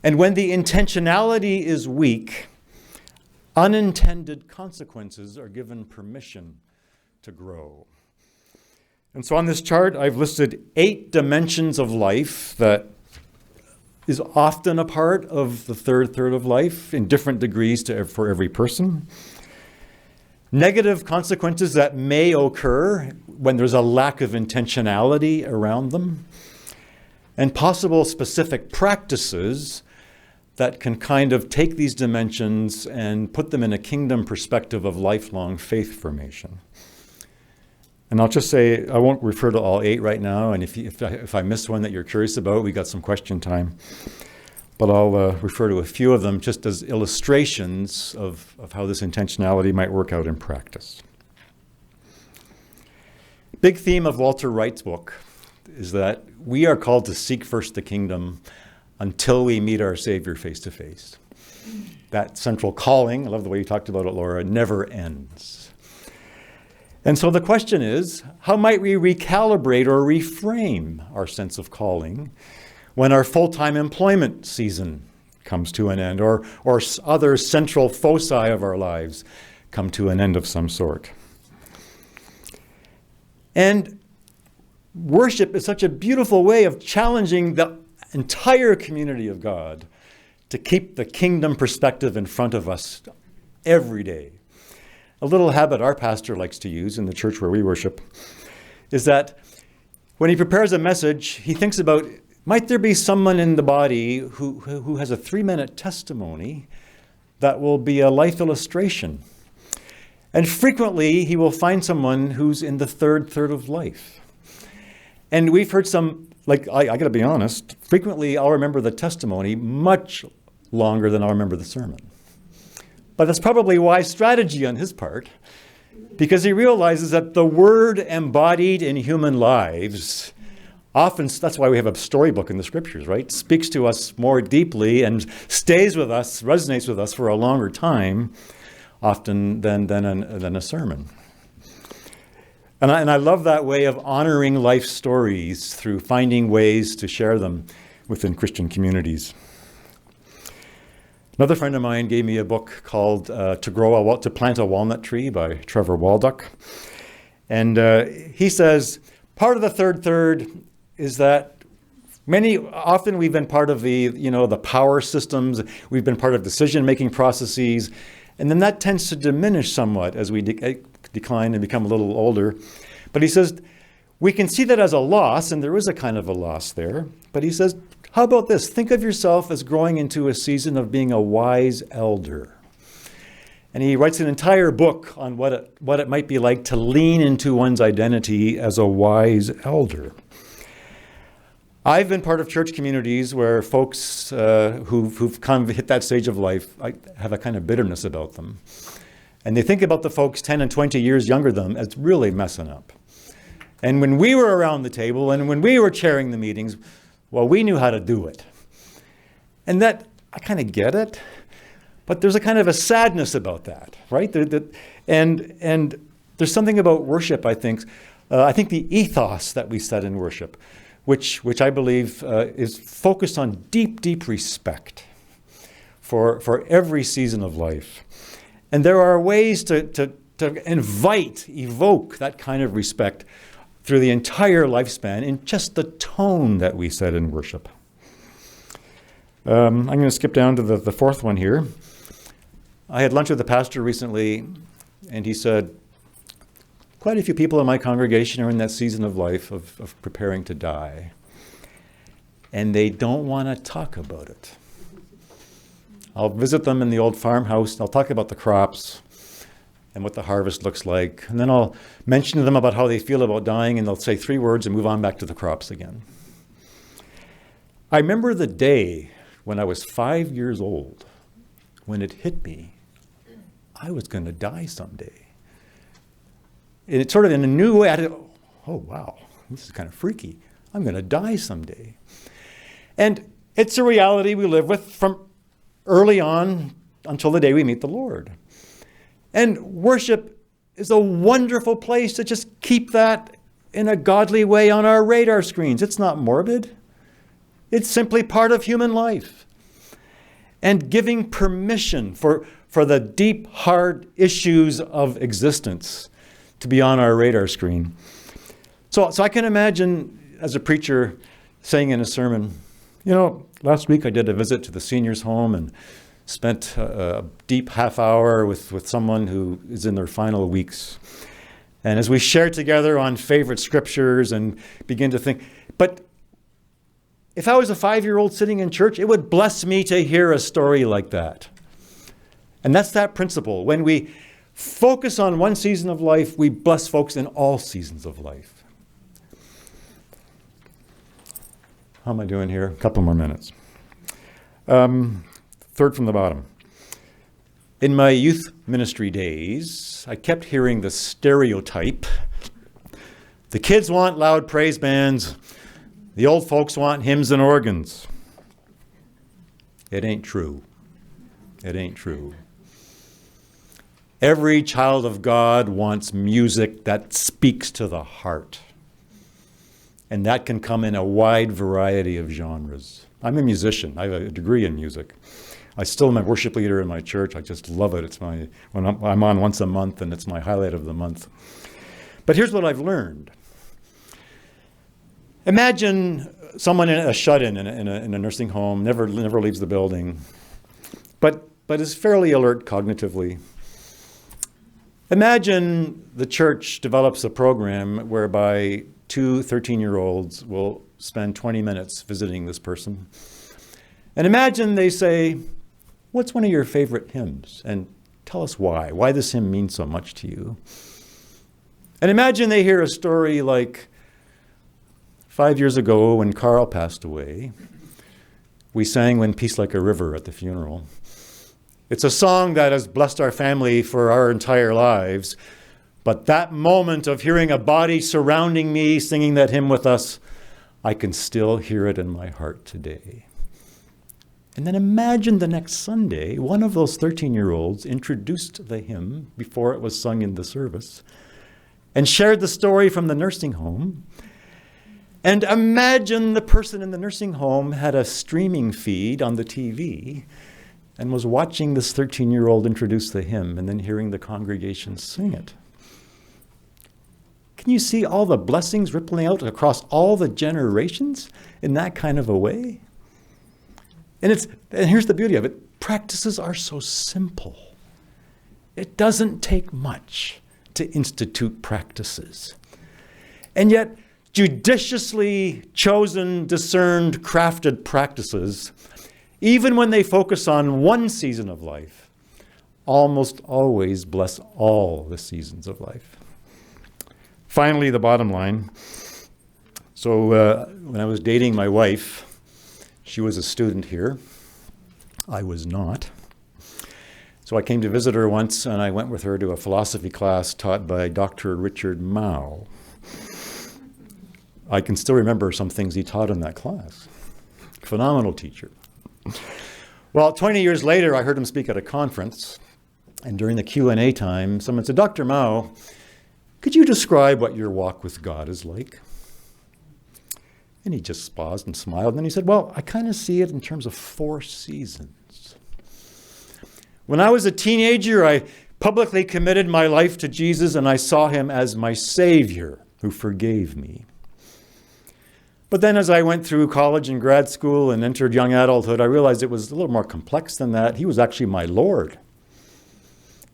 And when the intentionality is weak, unintended consequences are given permission to grow. And so on this chart, I've listed 8 dimensions of life that is often a part of the third third of life in different degrees for every person. Negative consequences that may occur when there's a lack of intentionality around them. And possible specific practices that can kind of take these dimensions and put them in a kingdom perspective of lifelong faith formation. And I'll just say, I won't refer to all 8 right now, and if I miss one that you're curious about, we got some question time. But I'll refer to a few of them just as illustrations of how this intentionality might work out in practice. Big theme of Walter Wright's book is that we are called to seek first the kingdom until we meet our Savior face to face. That central calling, I love the way you talked about it, Laura, never ends. And so the question is, how might we recalibrate or reframe our sense of calling when our full-time employment season comes to an end, or other central foci of our lives come to an end of some sort? And worship is such a beautiful way of challenging the entire community of God to keep the kingdom perspective in front of us every day. A little habit our pastor likes to use in the church where we worship is that when he prepares a message, he thinks about, might there be someone in the body who has a 3-minute testimony that will be a life illustration? And frequently, he will find someone who's in the third third of life. And we've heard some, like, I got to be honest, frequently I'll remember the testimony much longer than I'll remember the sermon. But that's probably wise strategy on his part, because he realizes that the word embodied in human lives often, that's why we have a storybook in the scriptures, right? Speaks to us more deeply and stays with us, resonates with us for a longer time, often than a sermon. And I love that way of honoring life stories through finding ways to share them within Christian communities. Another friend of mine gave me a book called To Plant a Walnut Tree by Trevor Waldock. And he says, part of the third is that often we've been part of the power systems, we've been part of decision-making processes, and then that tends to diminish somewhat as we decline and become a little older. But he says, we can see that as a loss, and there is a kind of a loss there. But he says, how about this? Think of yourself as growing into a season of being a wise elder. And he writes an entire book on what it might be like to lean into one's identity as a wise elder. I've been part of church communities where folks who've kind of hit that stage of life have a kind of bitterness about them. And they think about the folks 10 and 20 years younger than them as really messing up. And when we were around the table and when we were chairing the meetings, well, we knew how to do it. And that, I kind of get it. But there's a kind of a sadness about that, right? And there's something about worship, I think. I think the ethos that we set in worship, which I believe is focused on deep, deep respect for every season of life. And there are ways to evoke that kind of respect through the entire lifespan in just the tone that we set in worship. I'm going to skip down to the fourth one here. I had lunch with the pastor recently, and he said, quite a few people in my congregation are in that season of life of preparing to die, and they don't want to talk about it. I'll visit them in the old farmhouse, and I'll talk about the crops and what the harvest looks like, and then I'll mention to them about how they feel about dying, and they'll say 3 words and move on back to the crops again. I remember the day when I was 5 years old, when it hit me, I was going to die someday. And it's sort of in a new way, oh wow, this is kind of freaky. I'm going to die someday. And it's a reality we live with from early on until the day we meet the Lord. And worship is a wonderful place to just keep that in a godly way on our radar screens. It's not morbid. It's simply part of human life. And giving permission for the deep, hard issues of existence to be on our radar screen. So I can imagine, as a preacher, saying in a sermon, last week I did a visit to the seniors' home and spent a deep half hour with someone who is in their final weeks. And as we shared together on favorite scriptures and begin to think, but if I was a 5-year-old sitting in church, it would bless me to hear a story like that. And that's that principle. When we focus on one season of life, we bless folks in all seasons of life. How am I doing here? A couple more minutes. Third from the bottom. In my youth ministry days, I kept hearing the stereotype. The kids want loud praise bands. The old folks want hymns and organs. It ain't true. It ain't true. Every child of God wants music that speaks to the heart. And that can come in a wide variety of genres. I'm a musician. I have a degree in music. I still am a worship leader in my church. I just love it. I'm on once a month, and it's my highlight of the month. But here's what I've learned. Imagine someone in a shut-in in a nursing home, never leaves the building, but is fairly alert cognitively. Imagine the church develops a program whereby 2 13-year-olds will spend 20 minutes visiting this person. And imagine they say, what's one of your favorite hymns? And tell us why this hymn means so much to you. And imagine they hear a story like, 5 years ago when Carl passed away, we sang When Peace Like a River at the funeral. It's a song that has blessed our family for our entire lives. But that moment of hearing a body surrounding me, singing that hymn with us, I can still hear it in my heart today. And then imagine the next Sunday, one of those 13-year-olds introduced the hymn before it was sung in the service and shared the story from the nursing home. And imagine the person in the nursing home had a streaming feed on the TV, and was watching this 13-year-old introduce the hymn and then hearing the congregation sing it. Can you see all the blessings rippling out across all the generations in that kind of a way? And here's the beauty of it. Practices are so simple. It doesn't take much to institute practices. And yet, judiciously chosen, discerned, crafted practices, even when they focus on one season of life, almost always bless all the seasons of life. Finally, the bottom line. So when I was dating my wife, she was a student here. I was not. So I came to visit her once, and I went with her to a philosophy class taught by Dr. Richard Mao. I can still remember some things he taught in that class. Phenomenal teacher. Well, 20 years later, I heard him speak at a conference, and during the Q&A time, someone said, Dr. Mao, could you describe what your walk with God is like? And he just paused and smiled, and then he said, well, I kind of see it in terms of 4 seasons. When I was a teenager, I publicly committed my life to Jesus, and I saw him as my Savior who forgave me. But then as I went through college and grad school and entered young adulthood, I realized it was a little more complex than that. He was actually my Lord.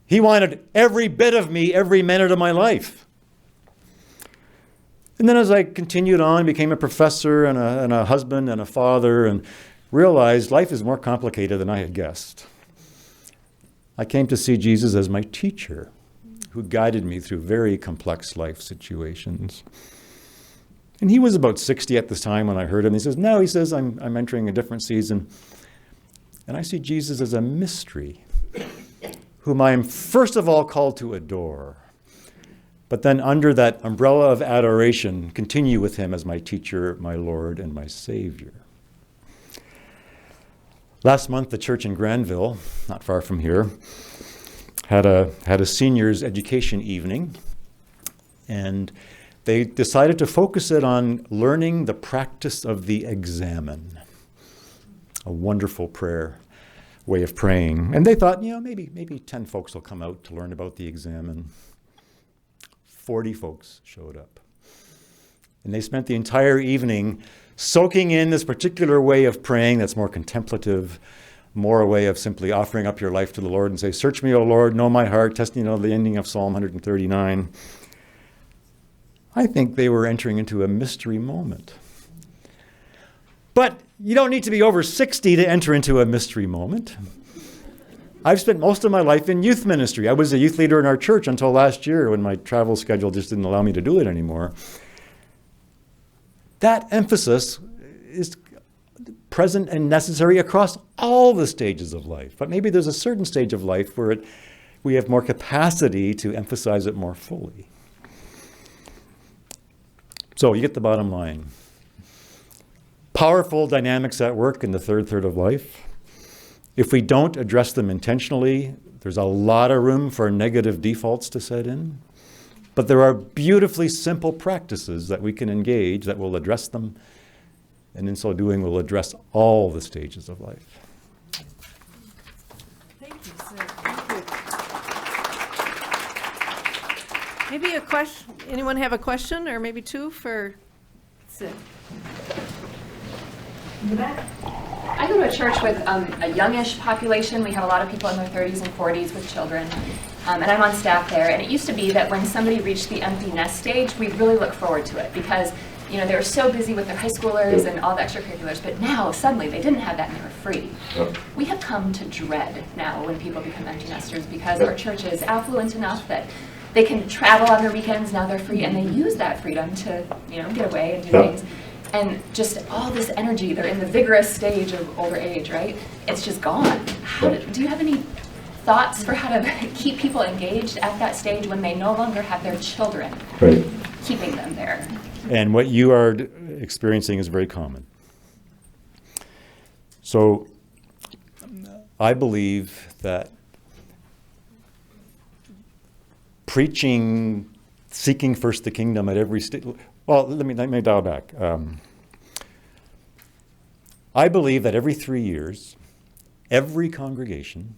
He wanted every bit of me, every minute of my life. And then as I continued on, became a professor and a husband and a father, and realized life is more complicated than I had guessed. I came to see Jesus as my teacher, who guided me through very complex life situations. And he was about 60 at this time when I heard him. He says, no, he says, I'm entering a different season. And I see Jesus as a mystery, whom I am first of all called to adore, but then under that umbrella of adoration, continue with him as my teacher, my Lord, and my Savior. Last month, the church in Granville, not far from here, had a seniors education evening, and they decided to focus it on learning the practice of the examen. A wonderful way of praying. And they thought, maybe 10 folks will come out to learn about the examen. 40 folks showed up. And they spent the entire evening soaking in this particular way of praying that's more contemplative, more a way of simply offering up your life to the Lord and say, search me, O Lord, know my heart, test me, the ending of Psalm 139. I think they were entering into a mystery moment. But you don't need to be over 60 to enter into a mystery moment. I've spent most of my life in youth ministry. I was a youth leader in our church until last year when my travel schedule just didn't allow me to do it anymore. That emphasis is present and necessary across all the stages of life. But maybe there's a certain stage of life where we have more capacity to emphasize it more fully. So you get the bottom line. Powerful dynamics at work in the third of life. If we don't address them intentionally, there's a lot of room for negative defaults to set in. But there are beautifully simple practices that we can engage that will address them, and in so doing will address all the stages of life. Thank you, sir. Thank you. Maybe a question, anyone have a question or maybe two for Sid? I go to a church with a youngish population. We have a lot of people in their 30s and 40s with children, and I'm on staff there. And it used to be that when somebody reached the empty nest stage, we really look forward to it because they were so busy with their high schoolers and all the extracurriculars. But now suddenly they didn't have that and they were free. We have come to dread now when people become empty nesters because our church is affluent enough that they can travel on their weekends. Now they're free, and they use that freedom to get away and do things. And just all this energy, they're in the vigorous stage of older age, right? It's just gone. Do you have any thoughts for how to keep people engaged at that stage when they no longer have their children, keeping them there? And what you are experiencing is very common. So I believe that preaching, seeking first the kingdom at every stage. Well, let me dial back. I believe that every 3 years, every congregation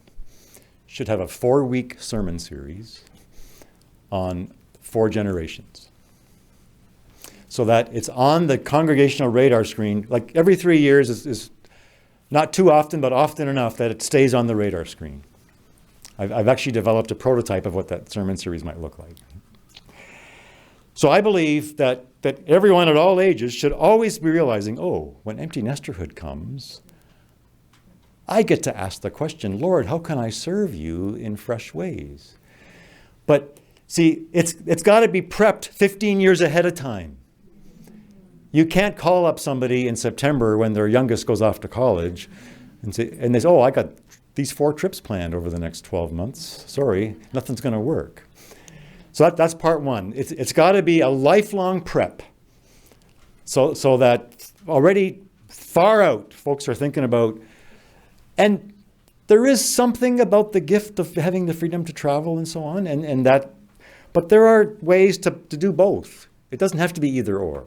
should have a 4-week sermon series on 4 generations, so that it's on the congregational radar screen. Like every 3 years is not too often, but often enough that it stays on the radar screen. I've actually developed a prototype of what that sermon series might look like. So I believe that everyone at all ages should always be realizing, oh, when empty nesterhood comes, I get to ask the question, Lord, how can I serve you in fresh ways? But see, it's got to be prepped 15 years ahead of time. You can't call up somebody in September when their youngest goes off to college and they say, oh, I got these 4 trips planned over the next 12 months. Sorry, nothing's going to work. So that's part one. It's got to be a lifelong prep, so that already far out folks are thinking about. And there is something about the gift of having the freedom to travel and so on, and that, but there are ways to do both. It doesn't have to be either or.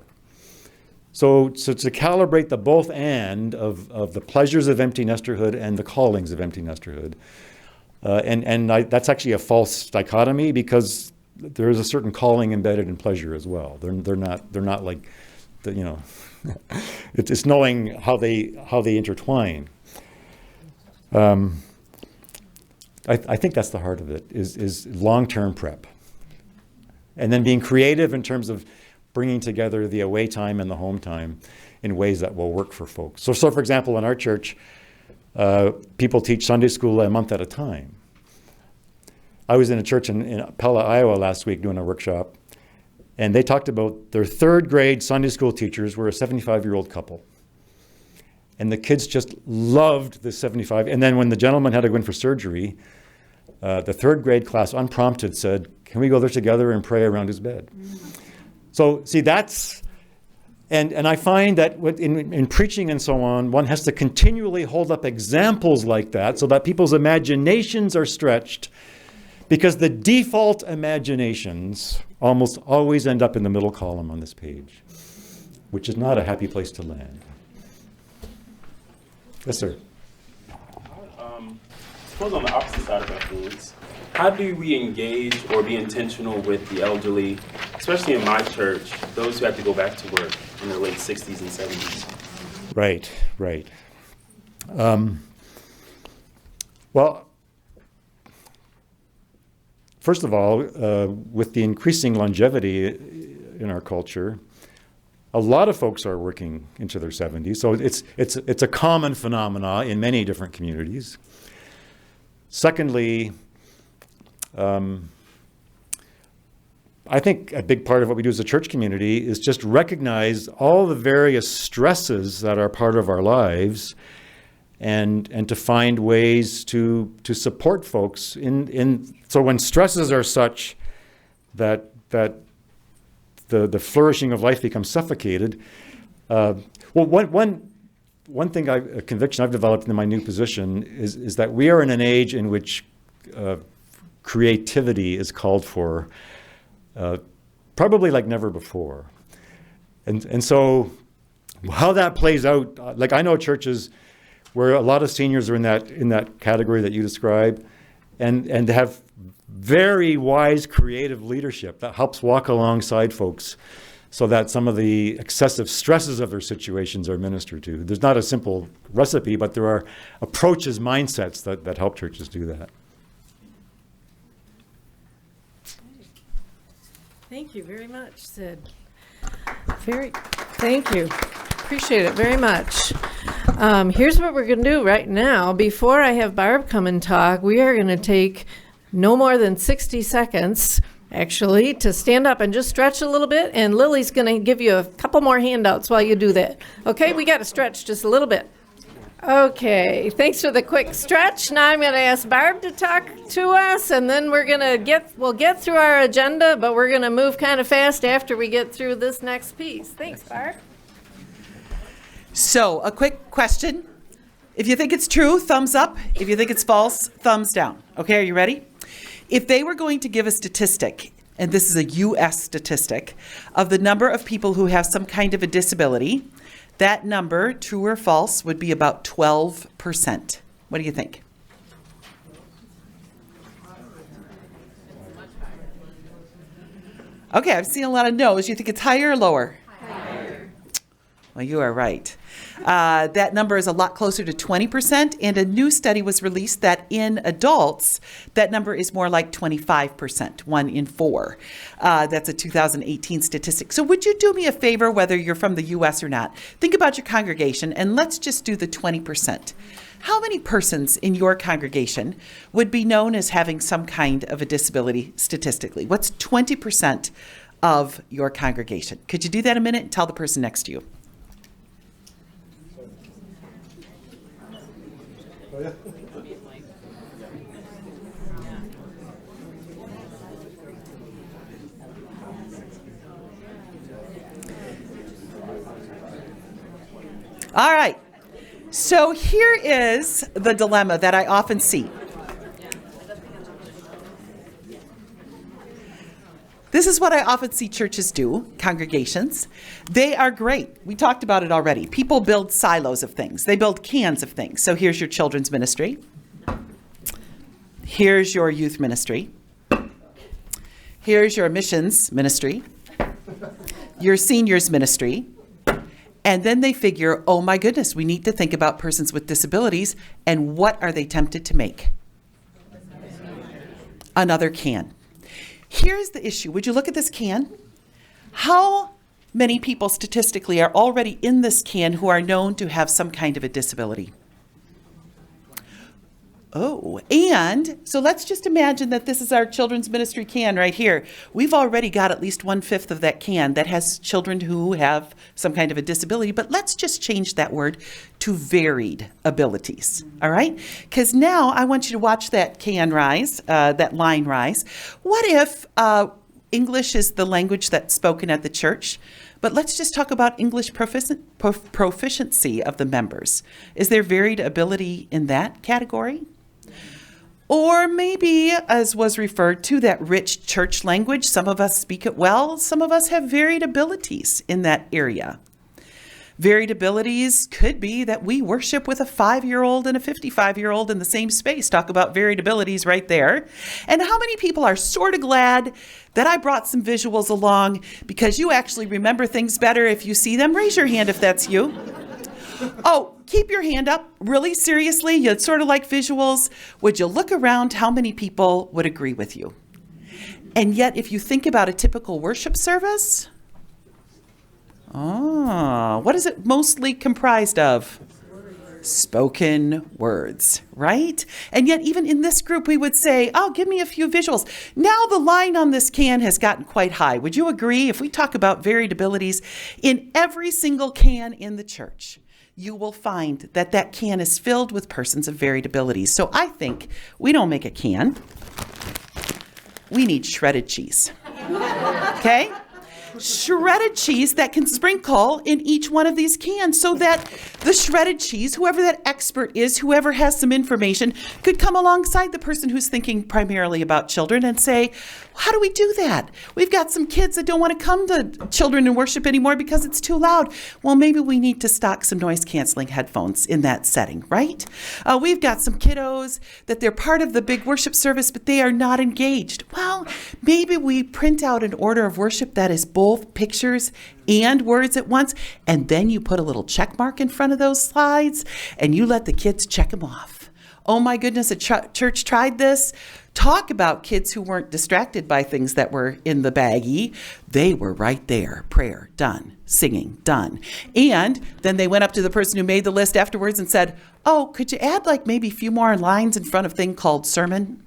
So to calibrate the both and of the pleasures of empty nesterhood and the callings of empty nesterhood, that's actually a false dichotomy, because there is a certain calling embedded in pleasure as well. They're not like, it's knowing how they intertwine. I think that's the heart of it, is long-term prep. And then being creative in terms of bringing together the away time and the home time in ways that will work for folks. So for example, in our church, people teach Sunday school a month at a time. I was in a church in Pella, Iowa last week doing a workshop, and they talked about their 3rd grade Sunday school teachers were a 75-year-old couple. And the kids just loved the 75. And then when the gentleman had to go in for surgery, the 3rd grade class, unprompted, said, can we go there together and pray around his bed? So see, that's, and I find that in preaching and so on, one has to continually hold up examples like that so that people's imaginations are stretched, because the default imaginations almost always end up in the middle column on this page, which is not a happy place to land. Yes, sir. Suppose on the opposite side of influence, how do we engage or be intentional with the elderly, especially in my church, those who have to go back to work in their late 60s and 70s? Right. Well, first of all, with the increasing longevity in our culture, a lot of folks are working into their 70s. So it's a common phenomena in many different communities. Secondly, I think a big part of what we do as a church community is just recognize all the various stresses that are part of our lives, and to find ways to support folks so when stresses are such that the flourishing of life becomes suffocated. One thing, a conviction I've developed in my new position is that we are in an age in which creativity is called for, probably like never before. And so how that plays out, like I know churches where a lot of seniors are in that category that you describe, and have very wise creative leadership that helps walk alongside folks so that some of the excessive stresses of their situations are ministered to. There's not a simple recipe, but there are approaches, mindsets that help churches do that. Thank you very much, Sid. Thank you. Appreciate it very much. Here's what we're going to do right now. Before I have Barb come and talk, we are going to take no more than 60 seconds, actually, to stand up and just stretch a little bit, and Lily's going to give you a couple more handouts while you do that. Okay, we got to stretch just a little bit. Okay, thanks for the quick stretch. Now I'm going to ask Barb to talk to us, and then we'll get through our agenda, but we're going to move kind of fast after we get through this next piece. Thanks, Barb. So, a quick question. If you think it's true, thumbs up. If you think it's false, thumbs down. Okay, are you ready? If they were going to give a statistic, and this is a U.S. statistic, of the number of people who have some kind of a disability, that number, true or false, would be about 12%. What do you think? Okay, I've seen a lot of no's. You think it's higher or lower? Higher. Well, you are right. That number is a lot closer to 20%, and a new study was released that in adults, that number is more like 25%, 1 in 4. That's a 2018 statistic. So would you do me a favor, whether you're from the U.S. or not? Think about your congregation, and let's just do the 20%. How many persons in your congregation would be known as having some kind of a disability statistically? What's 20% of your congregation? Could you do that a minute and tell the person next to you? All right. So here is the dilemma that I often see. This is what I often see churches do, congregations. They are great. We talked about it already. People build silos of things. They build cans of things. So here's your children's ministry. Here's your youth ministry. Here's your missions ministry. Your seniors ministry. And then they figure, oh my goodness, we need to think about persons with disabilities, and what are they tempted to make? Another can. Here's the issue. Would you look at this can? How many people statistically are already in this can who are known to have some kind of a disability? Oh, and so let's just imagine that this is our children's ministry can right here. We've already got at least 1/5 of that can that has children who have some kind of a disability, but let's just change that word to varied abilities, all right? Because now I want you to watch that can rise, that line rise. What if English is the language that's spoken at the church? But let's just talk about English proficiency of the members. Is there varied ability in that category? Or maybe, as was referred to, that rich church language, some of us speak it well, some of us have varied abilities in that area. Varied abilities could be that we worship with a 5-year-old and a 55-year-old in the same space. Talk about varied abilities right there. And how many people are sort of glad that I brought some visuals along because you actually remember things better if you see them? Raise your hand if that's you. Oh, keep your hand up. Really, seriously, you'd sort of like visuals. Would you look around how many people would agree with you? And yet, if you think about a typical worship service, what is it mostly comprised of? Spoken words, right? And yet, even in this group, we would say, oh, give me a few visuals. Now the line on this can has gotten quite high. Would you agree? If we talk about varied abilities, in every single can in the church, you will find that that can is filled with persons of varied abilities. So I think we don't make a can. We need shredded cheese. Okay? Shredded cheese that can sprinkle in each one of these cans so that the shredded cheese, whoever that expert is, whoever has some information, could come alongside the person who's thinking primarily about children and say, how do we do that? We've got some kids that don't want to come to children and worship anymore because it's too loud. Well, maybe we need to stock some noise-canceling headphones in that setting, right? We've got some kiddos that they're part of the big worship service, but they are not engaged. Well, maybe we print out an order of worship that is both pictures and words at once, and then you put a little check mark in front of those slides, and you let the kids check them off. Oh my goodness, a church tried this. Talk about kids who weren't distracted by things that were in the baggie. They were right there. Prayer, done. Singing, done. And then they went up to the person who made the list afterwards and said, oh, could you add like maybe a few more lines in front of thing called sermon?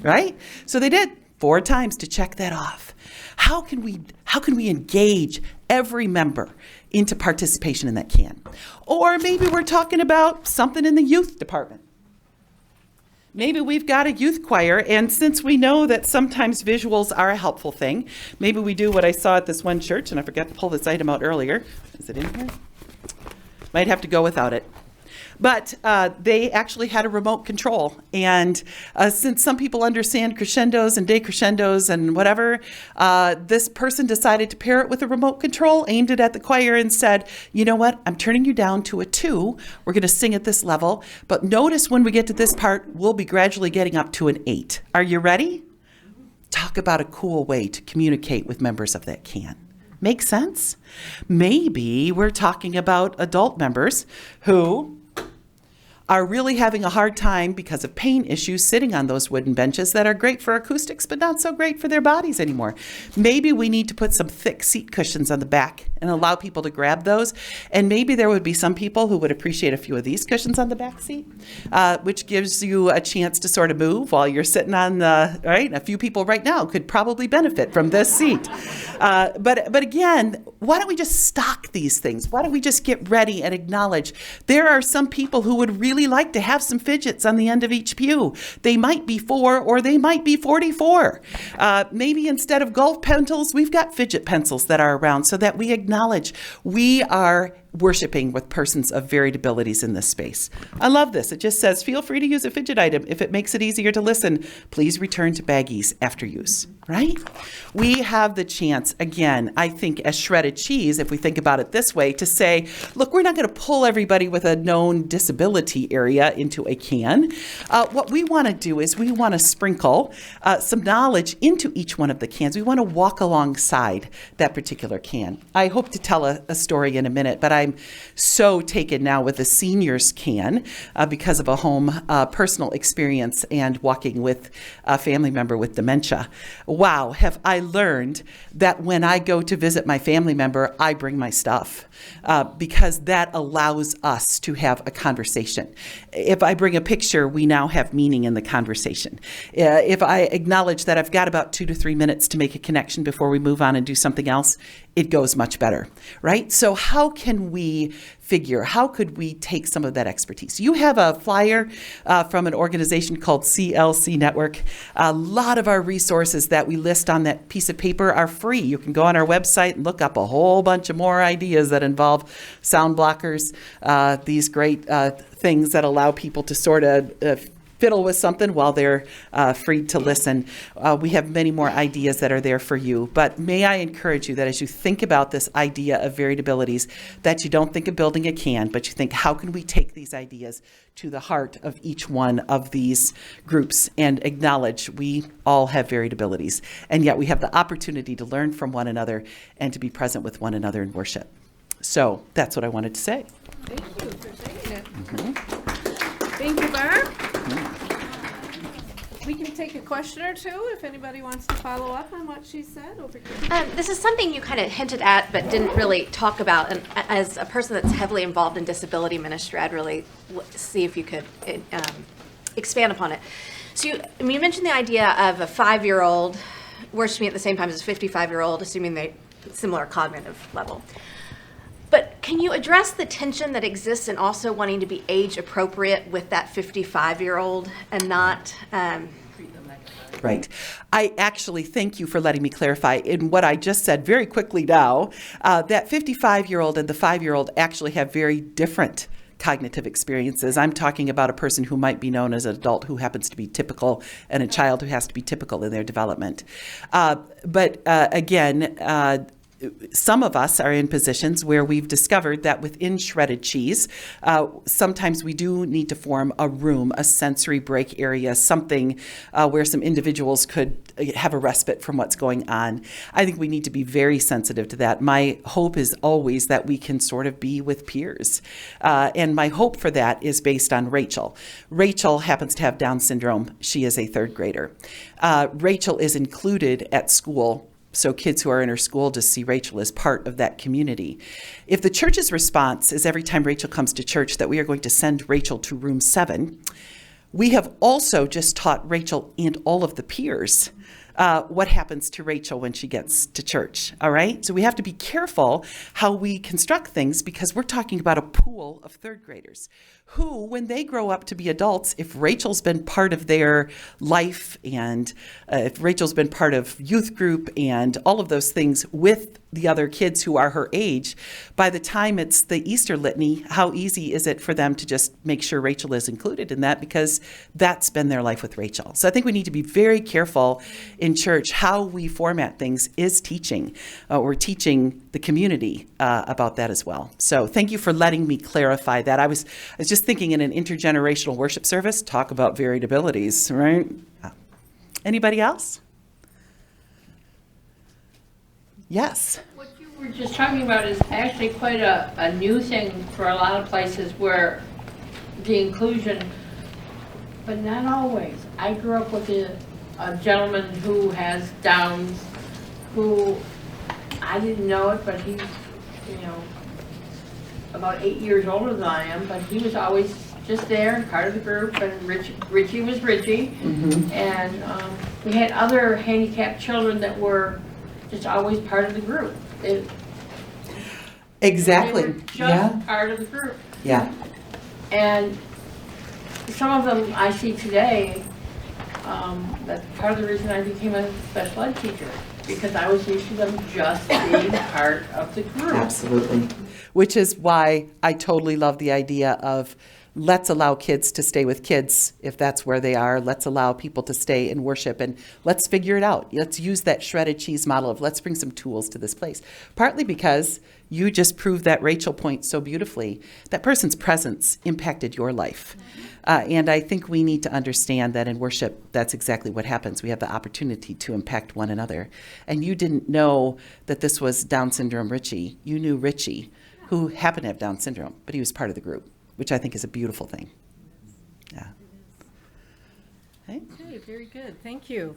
Right? So they did 4 times to check that off. How can we engage every member into participation in that can? Or maybe we're talking about something in the youth department. Maybe we've got a youth choir, and since we know that sometimes visuals are a helpful thing, maybe we do what I saw at this one church, and I forgot to pull this item out earlier. Is it in here? Might have to go without it. But they actually had a remote control. And since some people understand crescendos and decrescendos and whatever, this person decided to pair it with a remote control, aimed it at the choir and said, you know what, I'm turning you down to a 2. We're going to sing at this level. But notice when we get to this part, we'll be gradually getting up to an 8. Are you ready? Talk about a cool way to communicate with members of that can. Make sense? Maybe we're talking about adult members who are really having a hard time because of pain issues sitting on those wooden benches that are great for acoustics but not so great for their bodies anymore. Maybe we need to put some thick seat cushions on the back and allow people to grab those. And maybe there would be some people who would appreciate a few of these cushions on the back seat, which gives you a chance to sort of move while you're sitting on the, right? A few people right now could probably benefit from this seat. But again, why don't we just stock these things? Why don't we just get ready and acknowledge there are some people who would really like to have some fidgets on the end of each pew. They might be 4 or they might be 44. Maybe instead of golf pencils, we've got fidget pencils that are around so that we acknowledge we are worshiping with persons of varied abilities in this space. I love this. It just says, feel free to use a fidget item. If it makes it easier to listen, please return to baggies after use, right? We have the chance, again, I think as shredded cheese, if we think about it this way, to say, look, we're not going to pull everybody with a known disability area into a can. What we want to do is we want to sprinkle some knowledge into each one of the cans. We want to walk alongside that particular can. I hope to tell a story in a minute, but I'm so taken now with the seniors can because of a home personal experience and walking with a family member with dementia. Wow, have I learned that when I go to visit my family member, I bring my stuff because that allows us to have a conversation. If I bring a picture, we now have meaning in the conversation. If I acknowledge that I've got about 2 to 3 minutes to make a connection before we move on and do something else, it goes much better, right? So how can we how could we take some of that expertise? You have a flyer from an organization called CLC Network. A lot of our resources that we list on that piece of paper are free. You can go on our website and look up a whole bunch of more ideas that involve sound blockers, these great things that allow people to sort of fiddle with something while they're free to listen. We have many more ideas that are there for you. But may I encourage you that as you think about this idea of varied abilities, that you don't think of building a can, but you think, how can we take these ideas to the heart of each one of these groups and acknowledge we all have varied abilities, and yet we have the opportunity to learn from one another and to be present with one another in worship. So that's what I wanted to say. Thank you for saying it. Thank you, Barb. We can take a question or two if anybody wants to follow up on what she said over here. This is something you kind of hinted at but didn't really talk about. And as a person that's heavily involved in disability ministry, I'd really see if you could expand upon it. So you mentioned the idea of a 5-year-old worshiping at the same time as a 55-year-old, assuming they similar cognitive level. But can you address the tension that exists in also wanting to be age appropriate with that 55-year-old and not... Right. I actually thank you for letting me clarify in what I just said very quickly now, that 55-year-old and the 5-year-old actually have very different cognitive experiences. I'm talking about a person who might be known as an adult who happens to be typical and a child who has to be typical in their development. But again, some of us are in positions where we've discovered that within shredded cheese, sometimes we do need to form a room, a sensory break area, something where some individuals could have a respite from what's going on. I think we need to be very sensitive to that. My hope is always that we can sort of be with peers. And my hope for that is based on Rachel. Rachel happens to have Down syndrome. She is a 3rd grader. Rachel is included at school. So kids who are in her school just see Rachel as part of that community. If the church's response is every time Rachel comes to church that we are going to send Rachel to room 7, we have also just taught Rachel and all of the peers what happens to Rachel when she gets to church, all right? So we have to be careful how we construct things because we're talking about a pool of third graders who, when they grow up to be adults, if Rachel's been part of their life and if Rachel's been part of youth group and all of those things with the other kids who are her age, by the time it's the Easter litany, how easy is it for them to just make sure Rachel is included in that because that's been their life with Rachel. So I think we need to be very careful in church how we format things is teaching. We're teaching the community about that as well. So thank you for letting me clarify that. I was just thinking in an intergenerational worship service, talk about varied abilities, right? Anybody else? Yes. What you were just talking about is actually quite a new thing for a lot of places where the inclusion, but not always. I grew up with a gentleman who has Downs, who I didn't know it, but he's, about 8 years older than I am, but he was always just there and part of the group, and Richie was Richie. Mm-hmm. And we had other handicapped children that were just always part of the group. Exactly. They were just part of the group. Yeah. And some of them I see today, that's part of the reason I became a special ed teacher, because I was used to them just being part of the group. Absolutely. Which is why I totally love the idea of let's allow kids to stay with kids if that's where they are. Let's allow people to stay in worship and let's figure it out. Let's use that shredded cheese model of let's bring some tools to this place. Partly because you just proved that Rachel point so beautifully. That person's presence impacted your life. And I think we need to understand that in worship, that's exactly what happens. We have the opportunity to impact one another. And you didn't know that this was Down syndrome Richie. You knew Richie, who happened to have Down syndrome, but he was part of the group, which I think is a beautiful thing. Yeah. Okay, very good. Thank you.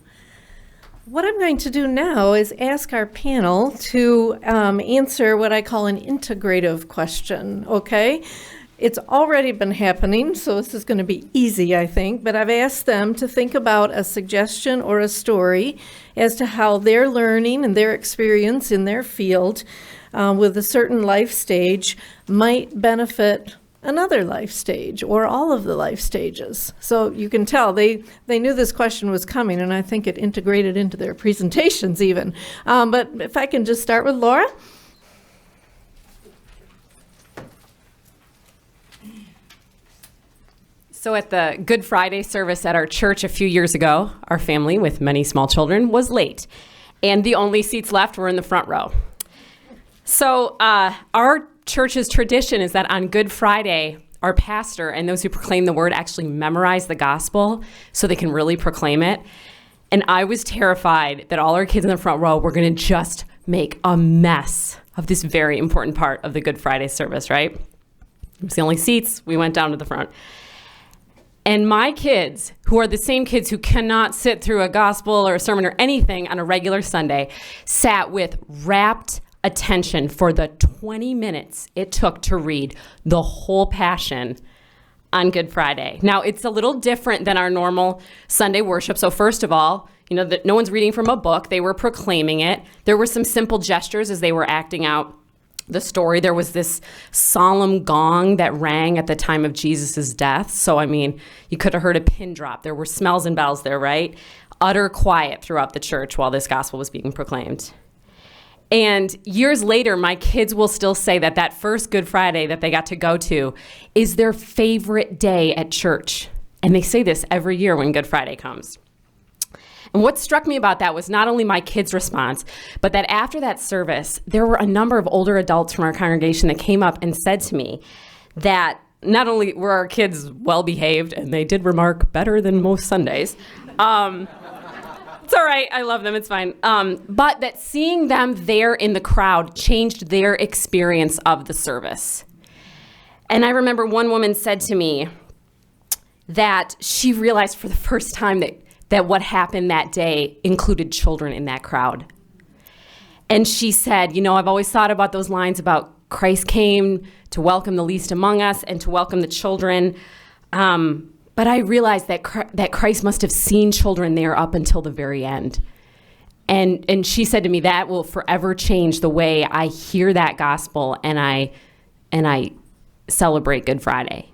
What I'm going to do now is ask our panel to answer what I call an integrative question, okay? It's already been happening, so this is going to be easy, I think, but I've asked them to think about a suggestion or a story as to how their learning and their experience in their field with a certain life stage might benefit another life stage or all of the life stages. So you can tell they knew this question was coming, and I think it integrated into their presentations even. But if I can just start with Laura. So at the Good Friday service at our church a few years ago, our family with many small children was late, and the only seats left were in the front row. So our church's tradition is that on Good Friday, our pastor and those who proclaim the word actually memorize the gospel so they can really proclaim it. And I was terrified that all our kids in the front row were going to just make a mess of this very important part of the Good Friday service, right? It was the only seats. We went down to the front. And my kids, who are the same kids who cannot sit through a gospel or a sermon or anything on a regular Sunday, sat with rapt attention for the 20 minutes it took to read the whole Passion on Good Friday. Now, it's a little different than our normal Sunday worship. So first of all, no one's reading from a book. They were proclaiming it. There were some simple gestures as they were acting out the story. There was this solemn gong that rang at the time of Jesus' death. So, you could have heard a pin drop. There were smells and bells there, right? Utter quiet throughout the church while this gospel was being proclaimed. And years later, my kids will still say that first Good Friday that they got to go to is their favorite day at church. And they say this every year when Good Friday comes. And what struck me about that was not only my kids' response, but that after that service, there were a number of older adults from our congregation that came up and said to me that not only were our kids well-behaved, and they did remark better than most Sundays, it's all right, I love them, it's fine, but that seeing them there in the crowd changed their experience of the service. And I remember one woman said to me that she realized for the first time that what happened that day included children in that crowd. And she said, I've always thought about those lines about Christ came to welcome the least among us and to welcome the children. But I realized that Christ must have seen children there up until the very end. And she said to me, that will forever change the way I hear that gospel and I celebrate Good Friday.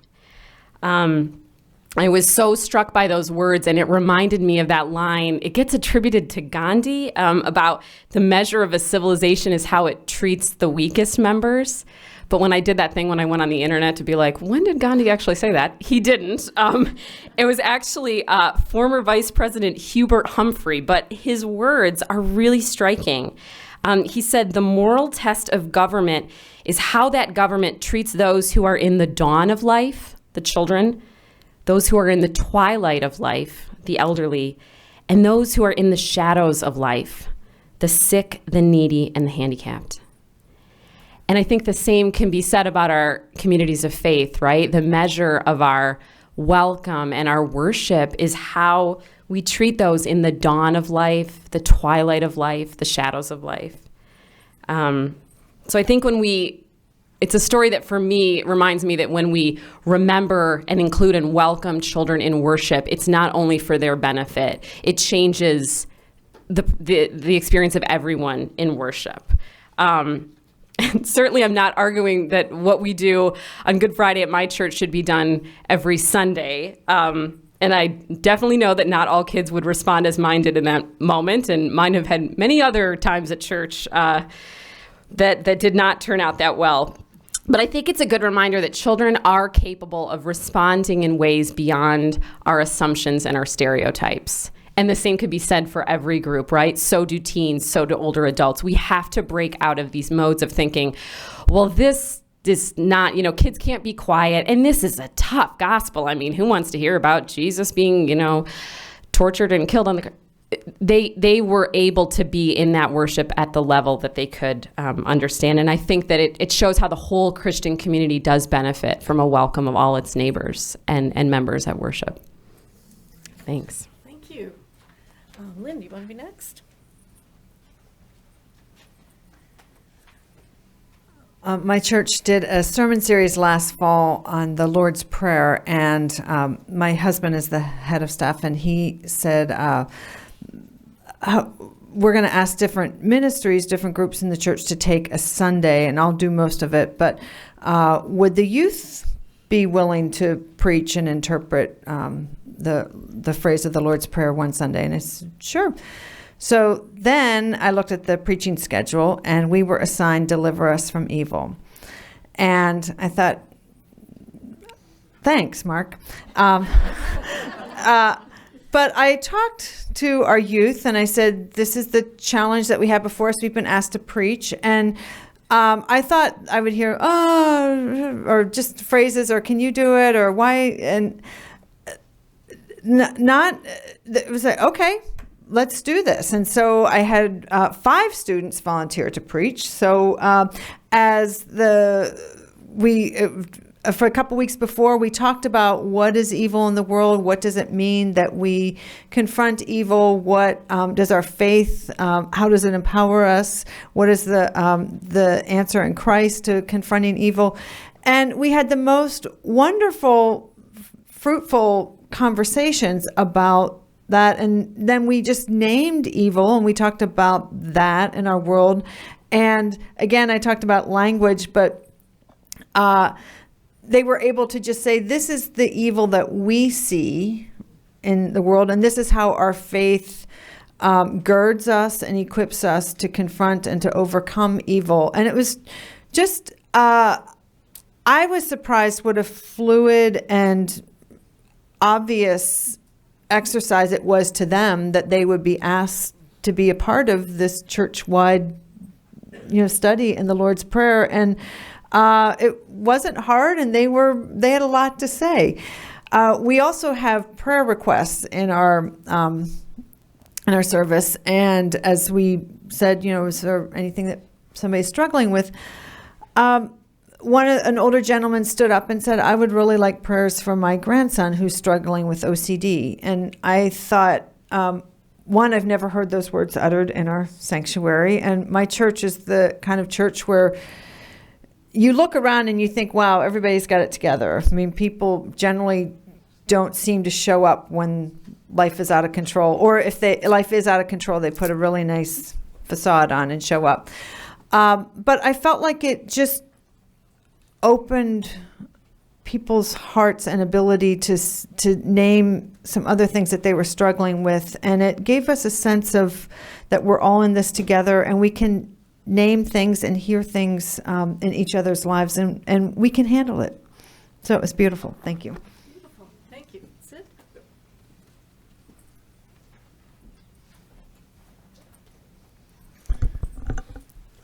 I was so struck by those words, and it reminded me of that line. It gets attributed to Gandhi about the measure of a civilization is how it treats the weakest members. But when I did that thing when I went on the internet to be like, when did Gandhi actually say that? He didn't. It was actually former Vice President Hubert Humphrey, but his words are really striking. He said, the moral test of government is how that government treats those who are in the dawn of life, the children, those who are in the twilight of life, the elderly, and those who are in the shadows of life, the sick, the needy, and the handicapped. And I think the same can be said about our communities of faith, right? The measure of our welcome and our worship is how we treat those in the dawn of life, the twilight of life, the shadows of life. So I think it's a story that for me reminds me that when we remember and include and welcome children in worship, it's not only for their benefit, it changes the experience of everyone in worship. And certainly I'm not arguing that what we do on Good Friday at my church should be done every Sunday. And I definitely know that not all kids would respond as mine did in that moment, and mine have had many other times at church that did not turn out that well. But I think it's a good reminder that children are capable of responding in ways beyond our assumptions and our stereotypes. And the same could be said for every group, right? So do teens, so do older adults. We have to break out of these modes of thinking, well, this is not, kids can't be quiet, and this is a tough gospel. I mean, who wants to hear about Jesus being, tortured and killed on the cross? They were able to be in that worship at the level that they could understand. And I think that it shows how the whole Christian community does benefit from a welcome of all its neighbors and members at worship. Thanks. Thank you. Lynn, do you want to be next? My church did a sermon series last fall on the Lord's Prayer, and my husband is the head of staff, and he said, we're going to ask different ministries, different groups in the church to take a Sunday, and I'll do most of it, but would the youth be willing to preach and interpret the phrase of the Lord's Prayer one Sunday? And I said, sure. So then I looked at the preaching schedule, and we were assigned Deliver Us from Evil. And I thought, thanks, Mark. But I talked to our youth, and I said, this is the challenge that we have before us. We've been asked to preach. And I thought I would hear, oh, or just phrases, or can you do it, or why? And it was like, okay, let's do this. And so I had 5 students volunteer to preach. So for a couple weeks before, we talked about what is evil in the world, what does it mean that we confront evil, what does our faith, how does it empower us, what is the answer in Christ to confronting evil. And we had the most wonderful, fruitful conversations about that. And then we just named evil, and we talked about that in our world. And again, I talked about language, but they were able to just say, this is the evil that we see in the world, and this is how our faith girds us and equips us to confront and to overcome evil. And it was just, I was surprised what a fluid and obvious exercise it was to them that they would be asked to be a part of this church-wide, study in the Lord's Prayer. And it wasn't hard, and they had a lot to say. We also have prayer requests in our service, and as we said, is there anything that somebody's struggling with? An older gentleman stood up and said, I would really like prayers for my grandson who's struggling with OCD. And I thought, one, I've never heard those words uttered in our sanctuary, and my church is the kind of church where you look around and you think, wow, everybody's got it together. I mean, people generally don't seem to show up when life is out of control. Or if life is out of control, they put a really nice facade on and show up. But I felt like it just opened people's hearts and ability to name some other things that they were struggling with. And it gave us a sense of that we're all in this together, and we can name things and hear things in each other's lives, and we can handle it. So it was beautiful. Thank you. Beautiful. Thank you. Sid?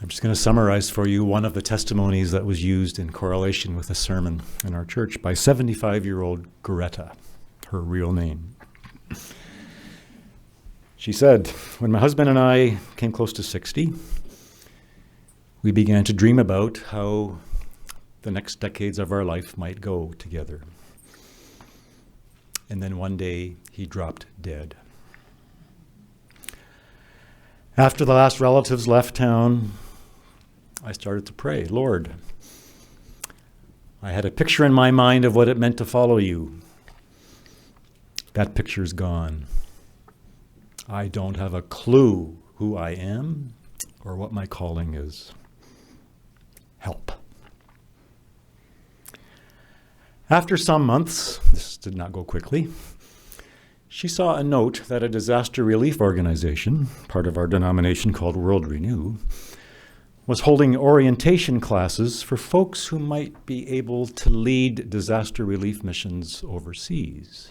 I'm just going to summarize for you one of the testimonies that was used in correlation with a sermon in our church by 75-year-old Greta, her real name. She said, "When my husband and I came close to 60, we began to dream about how the next decades of our life might go together. And then one day, he dropped dead. After the last relatives left town, I started to pray, Lord, I had a picture in my mind of what it meant to follow you. That picture's gone. I don't have a clue who I am or what my calling is. Help." After some months, this did not go quickly, she saw a note that a disaster relief organization, part of our denomination called World Renew, was holding orientation classes for folks who might be able to lead disaster relief missions overseas.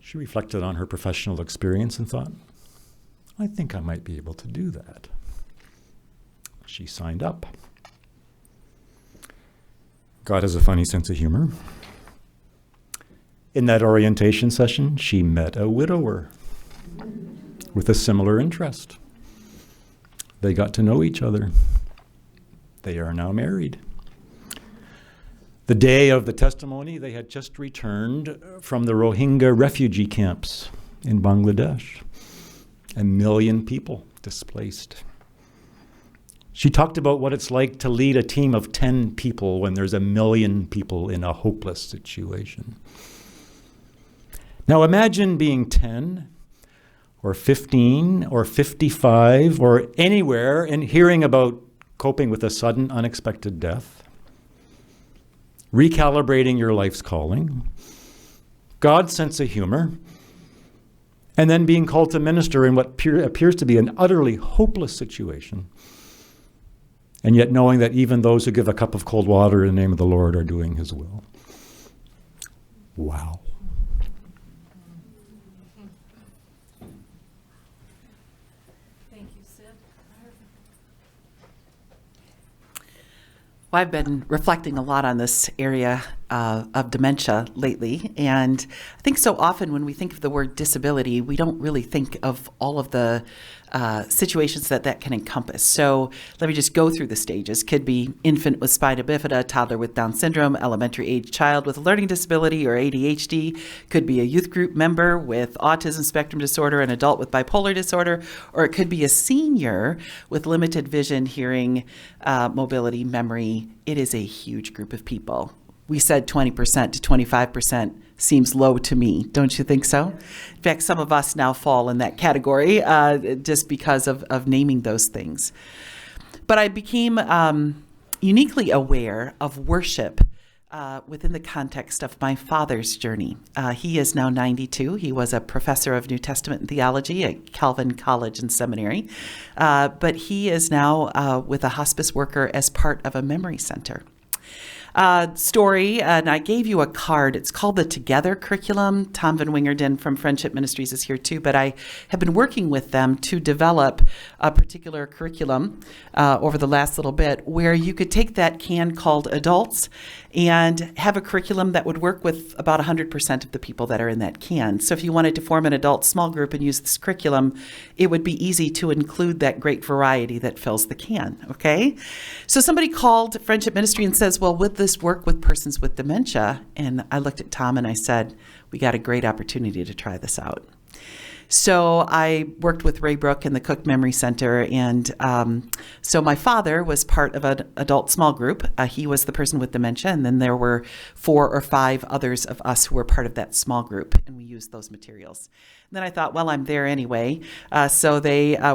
She reflected on her professional experience and thought, I think I might be able to do that. She signed up. God has a funny sense of humor. In that orientation session, she met a widower with a similar interest. They got to know each other. They are now married. The day of the testimony, they had just returned from the Rohingya refugee camps in Bangladesh. 1 million people displaced. She talked about what it's like to lead a team of 10 people when there's 1 million people in a hopeless situation. Now imagine being 10 or 15 or 55 or anywhere and hearing about coping with a sudden unexpected death, recalibrating your life's calling, God's sense of humor, and then being called to minister in what appears to be an utterly hopeless situation, and yet knowing that even those who give a cup of cold water in the name of the Lord are doing his will. Wow. Well, I've been reflecting a lot on this area of dementia lately, and I think so often when we think of the word disability, we don't really think of all of the situations that can encompass. So let me just go through the stages. Could be infant with spina bifida, toddler with Down syndrome, elementary age child with a learning disability or ADHD. Could be a youth group member with autism spectrum disorder, an adult with bipolar disorder, or it could be a senior with limited vision, hearing, mobility, memory. It is a huge group of people. We said 20% to 25% seems low to me. Don't you think so? In fact, some of us now fall in that category just because of naming those things. But I became uniquely aware of worship within the context of my father's journey. He is now 92. He was a professor of New Testament theology at Calvin College and Seminary. But he is now with a hospice worker as part of a memory center. Story, and I gave you a card. It's called the Together Curriculum. Tom Van Wingerden from Friendship Ministries is here too, but I have been working with them to develop a particular curriculum over the last little bit where you could take that can called adults and have a curriculum that would work with about 100% of the people that are in that can. So if you wanted to form an adult small group and use this curriculum, it would be easy to include that great variety that fills the can, okay? So somebody called Friendship Ministry and says, well, would this work with persons with dementia? And I looked at Tom and I said, we got a great opportunity to try this out. So I worked with Ray Brook in the Cook Memory Center, and so my father was part of an adult small group. He was the person with dementia, and then there were 4 or 5 others of us who were part of that small group, and we used those materials. And then I thought, well, I'm there anyway. So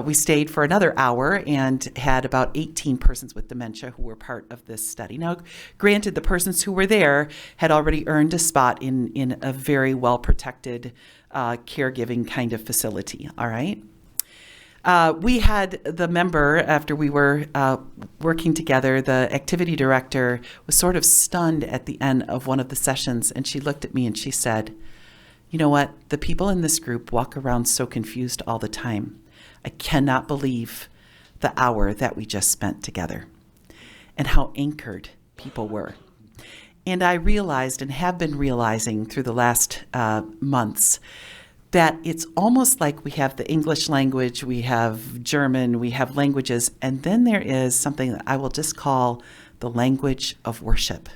we stayed for another hour and had about 18 persons with dementia who were part of this study. Now, granted, the persons who were there had already earned a spot in a very well-protected caregiving kind of facility, all right? We had the member, after we were working together, the activity director was sort of stunned at the end of one of the sessions, and she looked at me and she said, "You know what? The people in this group walk around so confused all the time. I cannot believe the hour that we just spent together and how anchored people were." And I realized, and have been realizing through the last months, that it's almost like we have the English language, we have German, we have languages, and then there is something that I will just call the language of worship.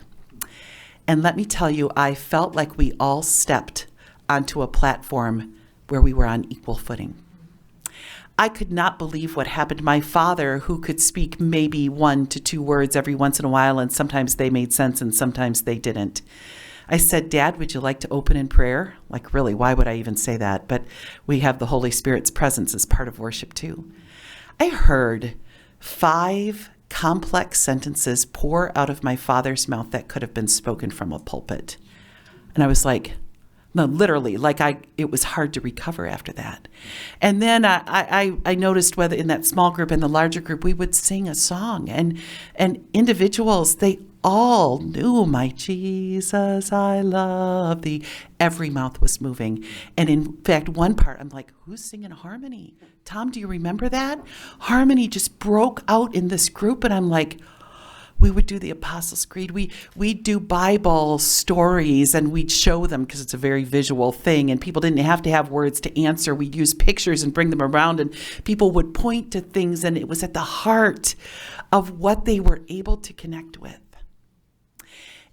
And let me tell you, I felt like we all stepped onto a platform where we were on equal footing. I could not believe what happened. My father, who could speak maybe 1 to 2 words every once in a while, and sometimes they made sense and sometimes they didn't. I said, "Dad, would you like to open in prayer?" Like, really, why would I even say that? But we have the Holy Spirit's presence as part of worship too. I heard 5 complex sentences pour out of my father's mouth that could have been spoken from a pulpit. And I was like, no, literally, like it was hard to recover after that. And then I noticed whether in that small group and the larger group, we would sing a song, and individuals, they all knew, "My Jesus, I love thee." Every mouth was moving. And in fact, one part, I'm like, who's singing harmony? Tom, do you remember that? Harmony just broke out in this group, and I'm like, we would do the Apostles' Creed. We'd do Bible stories, and we'd show them because it's a very visual thing, and people didn't have to have words to answer. We'd use pictures and bring them around, and people would point to things, and it was at the heart of what they were able to connect with.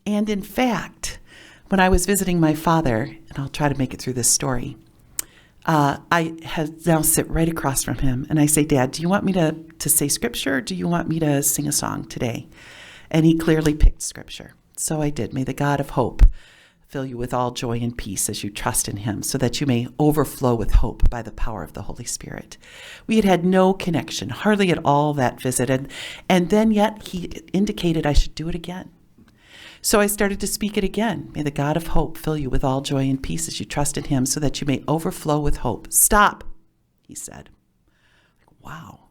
And in fact, when I was visiting my father, and I'll try to make it through this story, I had now sit right across from him, and I say, "Dad, do you want me to say scripture, or do you want me to sing a song today?" And he clearly picked scripture. So I did. "May the God of hope fill you with all joy and peace as you trust in him, so that you may overflow with hope by the power of the Holy Spirit." We had had no connection, hardly at all, that visit. And then yet he indicated I should do it again. So I started to speak it again. "May the God of hope fill you with all joy and peace as you trust in him, so that you may overflow with hope." "Stop," he said. Wow.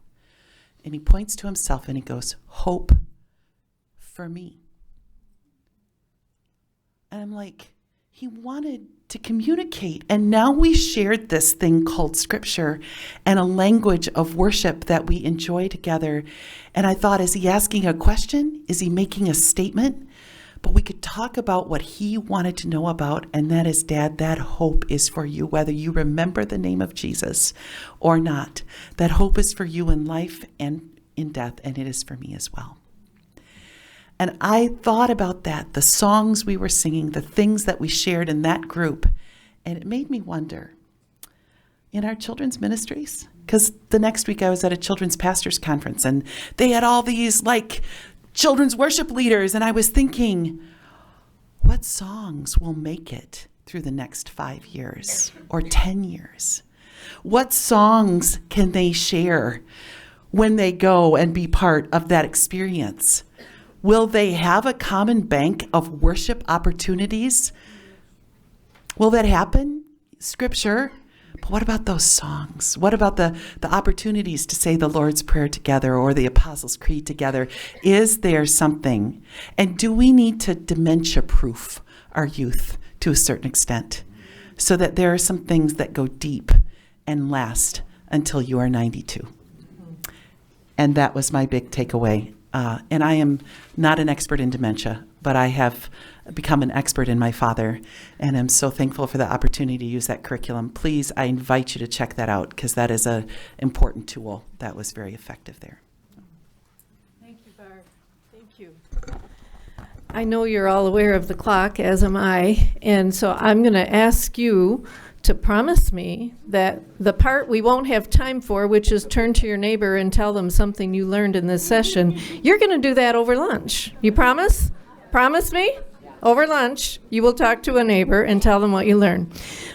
And he points to himself and he goes, "Hope for me." And I'm like, he wanted to communicate. And now we shared this thing called scripture and a language of worship that we enjoy together. And I thought, is he asking a question? Is he making a statement? But we could talk about what he wanted to know about, and that is, "Dad, that hope is for you, whether you remember the name of Jesus or not. That hope is for you in life and in death, and it is for me as well." And I thought about that, the songs we were singing, the things that we shared in that group, and it made me wonder, in our children's ministries, because the next week I was at a children's pastors conference, and they had all these children's worship leaders, and I was thinking, what songs will make it through the next 5 years or 10 years? What songs can they share when they go and be part of that experience? Will they have a common bank of worship opportunities? Will that happen? Scripture. But what about those songs? What about the opportunities to say the Lord's Prayer together or the Apostles' Creed together? Is there something? And do we need to dementia-proof our youth to a certain extent so that there are some things that go deep and last until you are 92? And that was my big takeaway. And I am not an expert in dementia, but I have become an expert in my father, and I'm so thankful for the opportunity to use that curriculum. Please, I invite you to check that out, because that is an important tool that was very effective there. Thank you, Barb. Thank you. I know you're all aware of the clock, as am I, and so I'm going to ask you to promise me that the part we won't have time for, which is turn to your neighbor and tell them something you learned in this session, you're going to do that over lunch. You promise? Promise me? Over lunch, you will talk to a neighbor and tell them what you learned.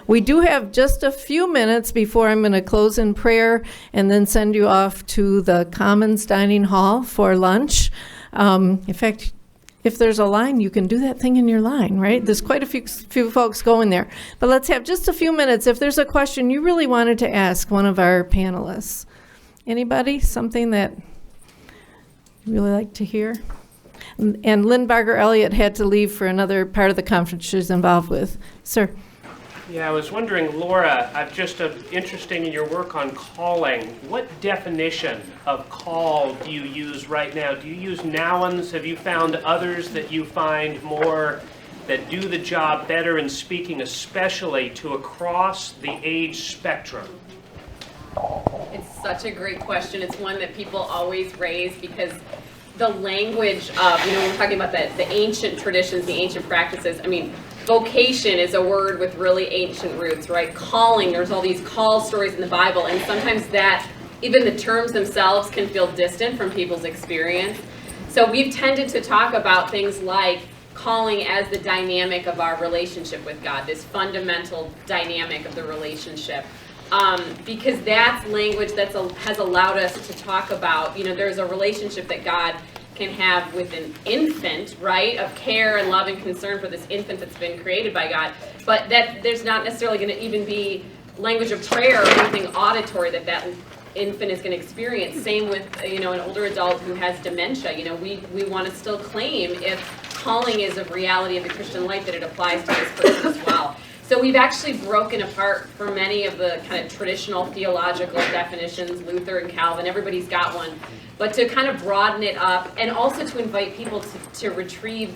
We do have just a few minutes before I'm going to close in prayer and then send you off to the Commons Dining Hall for lunch. In fact, if there's a line, you can do that thing in your line, right? There's quite a few folks going there. But let's have just a few minutes. If there's a question you really wanted to ask one of our panelists. Anybody? Something that you really like to hear? And Lynn, Barger, Elliot had to leave for another part of the conference she's involved with. Sir. Yeah, I was wondering, Laura, I'm just interested in your work on calling. What definition of call do you use right now? Do you use nouns? Have you found others that you find more that do the job better in speaking, especially to across the age spectrum? It's such a great question. It's one that people always raise because the language of, when we're talking about the ancient traditions, the ancient practices, I mean, vocation is a word with really ancient roots, right? Calling, there's all these call stories in the Bible, and sometimes that, even the terms themselves can feel distant from people's experience. So we've tended to talk about things like calling as the dynamic of our relationship with God, this fundamental dynamic of the relationship. Because that's language that has allowed us to talk about, there's a relationship that God can have with an infant, right, of care and love and concern for this infant that's been created by God, but that there's not necessarily going to even be language of prayer or anything auditory that infant is going to experience. Same with, an older adult who has dementia. We want to still claim, if calling is a reality of the Christian life, that it applies to this person as well. So we've actually broken apart for many of the kind of traditional theological definitions, Luther and Calvin, everybody's got one, but to kind of broaden it up and also to invite people to retrieve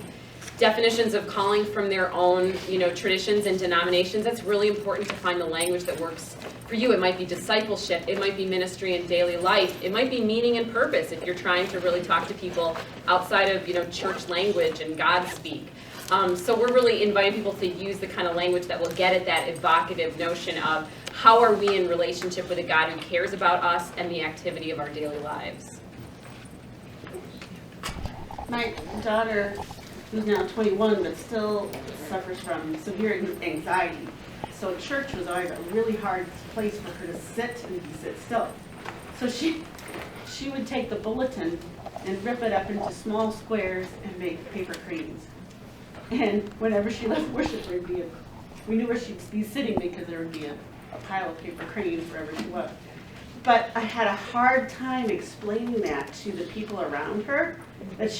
definitions of calling from their own, traditions and denominations. That's really important to find the language that works for you. It might be discipleship, it might be ministry and daily life, it might be meaning and purpose if you're trying to really talk to people outside of, church language and God speak. So we're really inviting people to use the kind of language that will get at that evocative notion of how are we in relationship with a God who cares about us and the activity of our daily lives. My daughter, who's now 21 but still suffers from severe anxiety, so church was always a really hard place for her to sit and sit still. So she would take the bulletin and rip it up into small squares and make paper cranes. And whenever she left worship, we knew where she'd be sitting because there would be a pile of paper cranes wherever she was. But I had a hard time explaining that to the people around her, that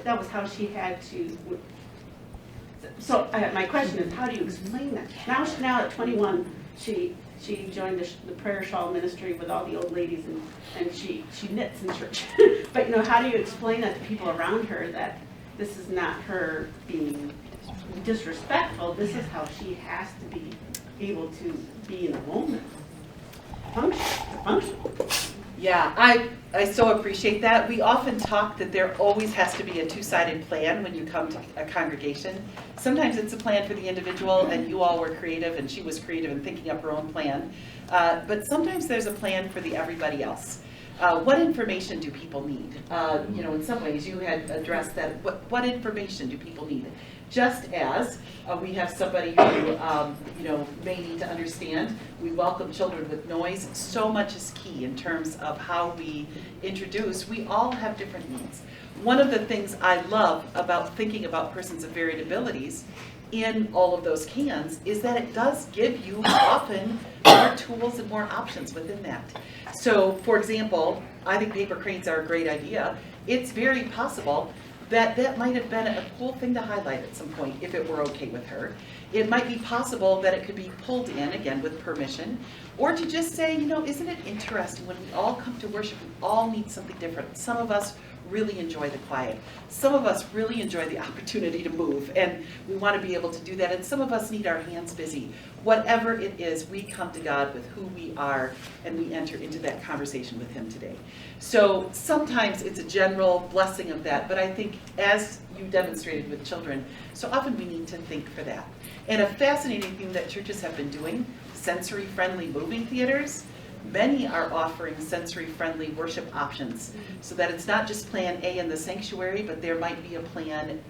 that was how she had to. So my question is, how do you explain that? Now at 21, she joined the prayer shawl ministry with all the old ladies, and she knits in church. But how do you explain that to people around her that this is not her being disrespectful, this is how she has to be able to be in the moment. Function. Yeah, I so appreciate that. We often talk that there always has to be a two-sided plan when you come to a congregation. Sometimes it's a plan for the individual, and you all were creative, and she was creative in thinking up her own plan. But sometimes there's a plan for everybody else. What information do people need? In some ways you had addressed that. What information do people need? Just as we have somebody who, may need to understand, we welcome children with noise. So much is key in terms of how we introduce. We all have different needs. One of the things I love about thinking about persons of varied abilities in all of those cans is that it does give you often more tools and more options within that. So, for example, I think paper cranes are a great idea. It's very possible that might have been a cool thing to highlight at some point if it were okay with her. It might be possible that it could be pulled in, again, with permission, or to just say, isn't it interesting when we all come to worship, we all need something different. Some of us really enjoy the quiet. Some of us really enjoy the opportunity to move, and we want to be able to do that. And some of us need our hands busy. Whatever it is, we come to God with who we are, and we enter into that conversation with Him today. So sometimes it's a general blessing of that, but I think as you demonstrated with children, so often we need to think for that. And a fascinating thing that churches have been doing, sensory-friendly moving theaters. Many are offering sensory-friendly worship options, so that it's not just plan A in the sanctuary, but there might be a plan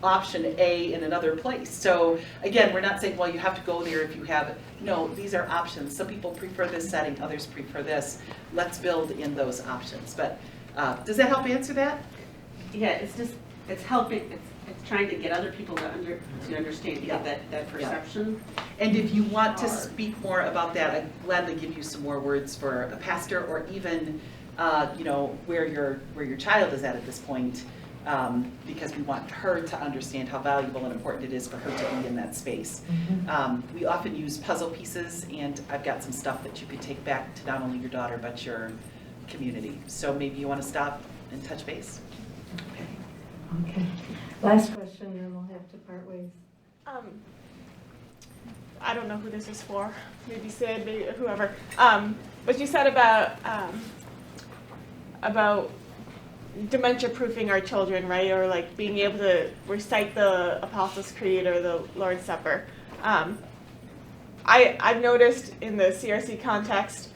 option A in another place. So again, we're not saying, well, you have to go there if you have it. No, these are options. Some people prefer this setting, others prefer this. Let's build in those options. But does that help answer that? Yeah, it's helping, it's trying to get other people to understand, to get that perception. And if you want to speak more about that, I'd gladly give you some more words for a pastor, or even where your child is at this point, because we want her to understand how valuable and important it is for her to be in that space. We often use puzzle pieces, and I've got some stuff that you could take back to not only your daughter but your community. So maybe you want to stop and touch base. Okay. Last question, and we'll have to part ways. I don't know who this is for. Maybe Sid, maybe whoever. But you said about dementia-proofing our children, right? Or like being able to recite the Apostles' Creed or the Lord's Supper. I've noticed in the CRC context,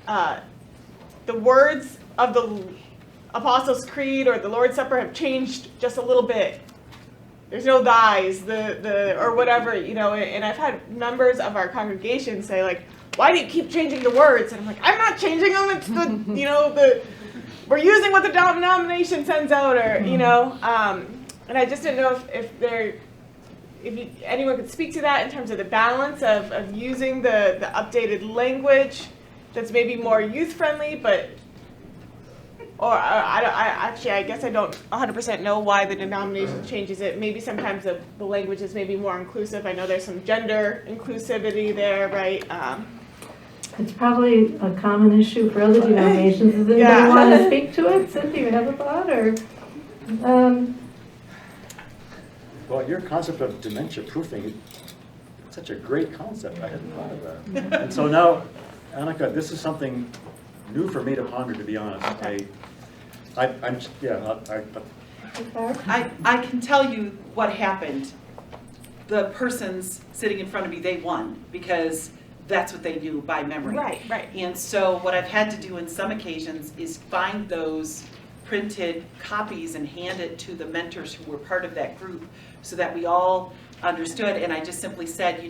the words of the Apostles' Creed or the Lord's Supper have changed just a little bit. There's no thys, or whatever, and I've had members of our congregation say, like, why do you keep changing the words? And I'm like, I'm not changing them, it's we're using what the denomination sends out, or, and I just didn't know if anyone could speak to that in terms of the balance of using the updated language that's maybe more youth-friendly, I guess I don't 100% know why the denomination changes it. Maybe sometimes the language is maybe more inclusive. I know there's some gender inclusivity there, right? It's probably a common issue for other denominations. Does anybody want to speak to it? Cindy, you have a thought? Or, Well, your concept of dementia proofing is such a great concept. I hadn't thought of that. And so now, Annika, this is something new for me to ponder, to be honest. I can tell you what happened. The persons sitting in front of me, they won, because that's what they knew by memory. Right. And so what I've had to do in some occasions is find those printed copies and hand it to the mentors who were part of that group, so that we all understood. And I just simply said,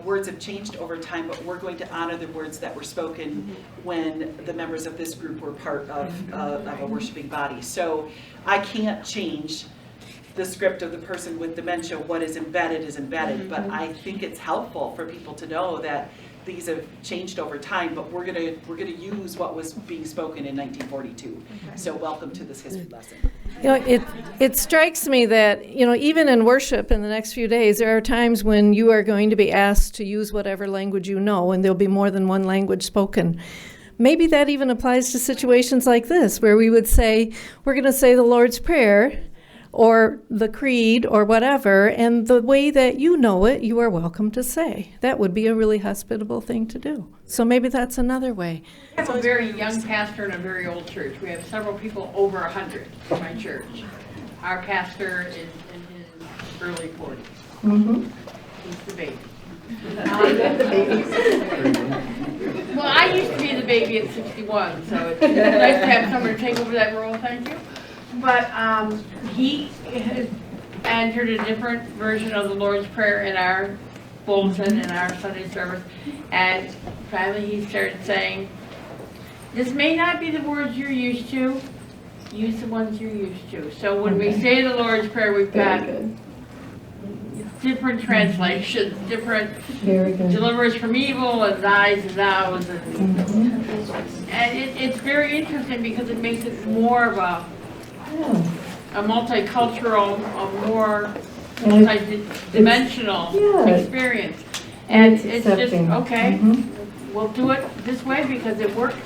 words have changed over time, but we're going to honor the words that were spoken when the members of this group were part of a worshiping body. So I can't change the script of the person with dementia. What is embedded, but I think it's helpful for people to know that these have changed over time, but we're gonna use what was being spoken in 1942. So welcome to this history lesson. It strikes me that, even in worship in the next few days, there are times when you are going to be asked to use whatever language you know, and there'll be more than one language spoken. Maybe that even applies to situations like this, where we would say, we're going to say the Lord's Prayer, or the creed, or whatever, and the way that you know it, you are welcome to say. That would be a really hospitable thing to do. So maybe that's another way. I have a very young pastor in a very old church. We have several people over 100 in my church. Our pastor is in his early 40s. Mm-hmm. He's the baby. Well, I used to be the baby at 61, so it's nice to have someone to take over that role, thank you. But he has entered a different version of the Lord's Prayer in our bulletin, in our Sunday service, and finally he started saying, this may not be the words you're used to, use the ones you're used to. So when we say the Lord's Prayer, we've got different translations, different deliver us from evil, and thys and thous, and it's very interesting because it makes it more of a multicultural, a more multi-dimensional experience. And it's just, okay, we'll do it this way because it works.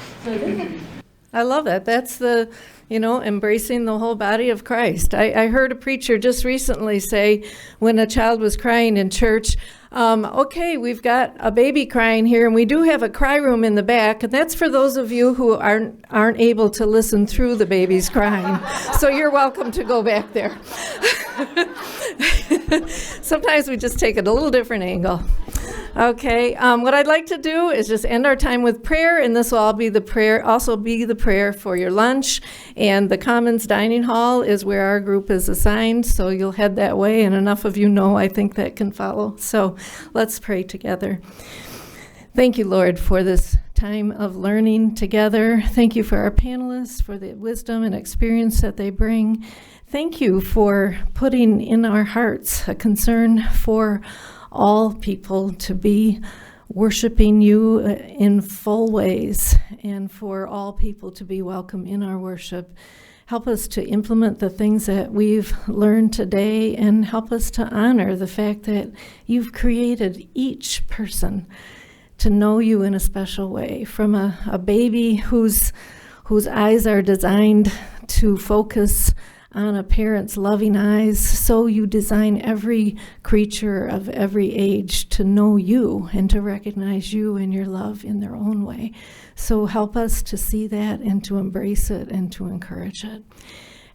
I love it. That's the, embracing the whole body of Christ. I heard a preacher just recently say when a child was crying in church, okay, we've got a baby crying here, and we do have a cry room in the back, and that's for those of you who aren't able to listen through the baby's crying. So you're welcome to go back there. Sometimes we just take it a little different angle. Okay, what I'd like to do is just end our time with prayer, and this will all be the prayer, also be the prayer for your lunch. And the Commons Dining Hall is where our group is assigned, so you'll head that way, and enough of you know I think that can follow. So let's pray together. Thank you, Lord, for this time of learning together. Thank you for our panelists, for the wisdom and experience that they bring. Thank you for putting in our hearts a concern for all people to be worshiping you in full ways, and for all people to be welcome in our worship. Help us to implement the things that we've learned today, and help us to honor the fact that you've created each person to know you in a special way. From a baby whose eyes are designed to focus on a parent's loving eyes, so you design every creature of every age to know you and to recognize you and your love in their own way. So help us to see that and to embrace it and to encourage it.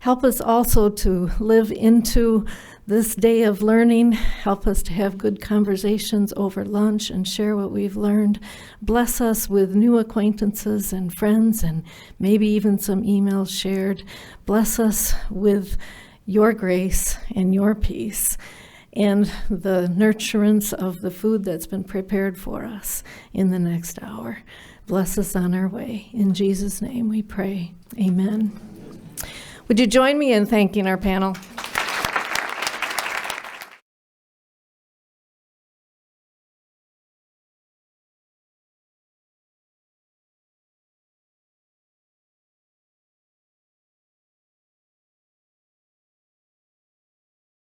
Help us also to live into this day of learning. Help us to have good conversations over lunch and share what we've learned. Bless us with new acquaintances and friends, and maybe even some emails shared. Bless us with your grace and your peace and the nurturance of the food that's been prepared for us in the next hour. Bless us on our way. In Jesus' name we pray. Amen. Would you join me in thanking our panel?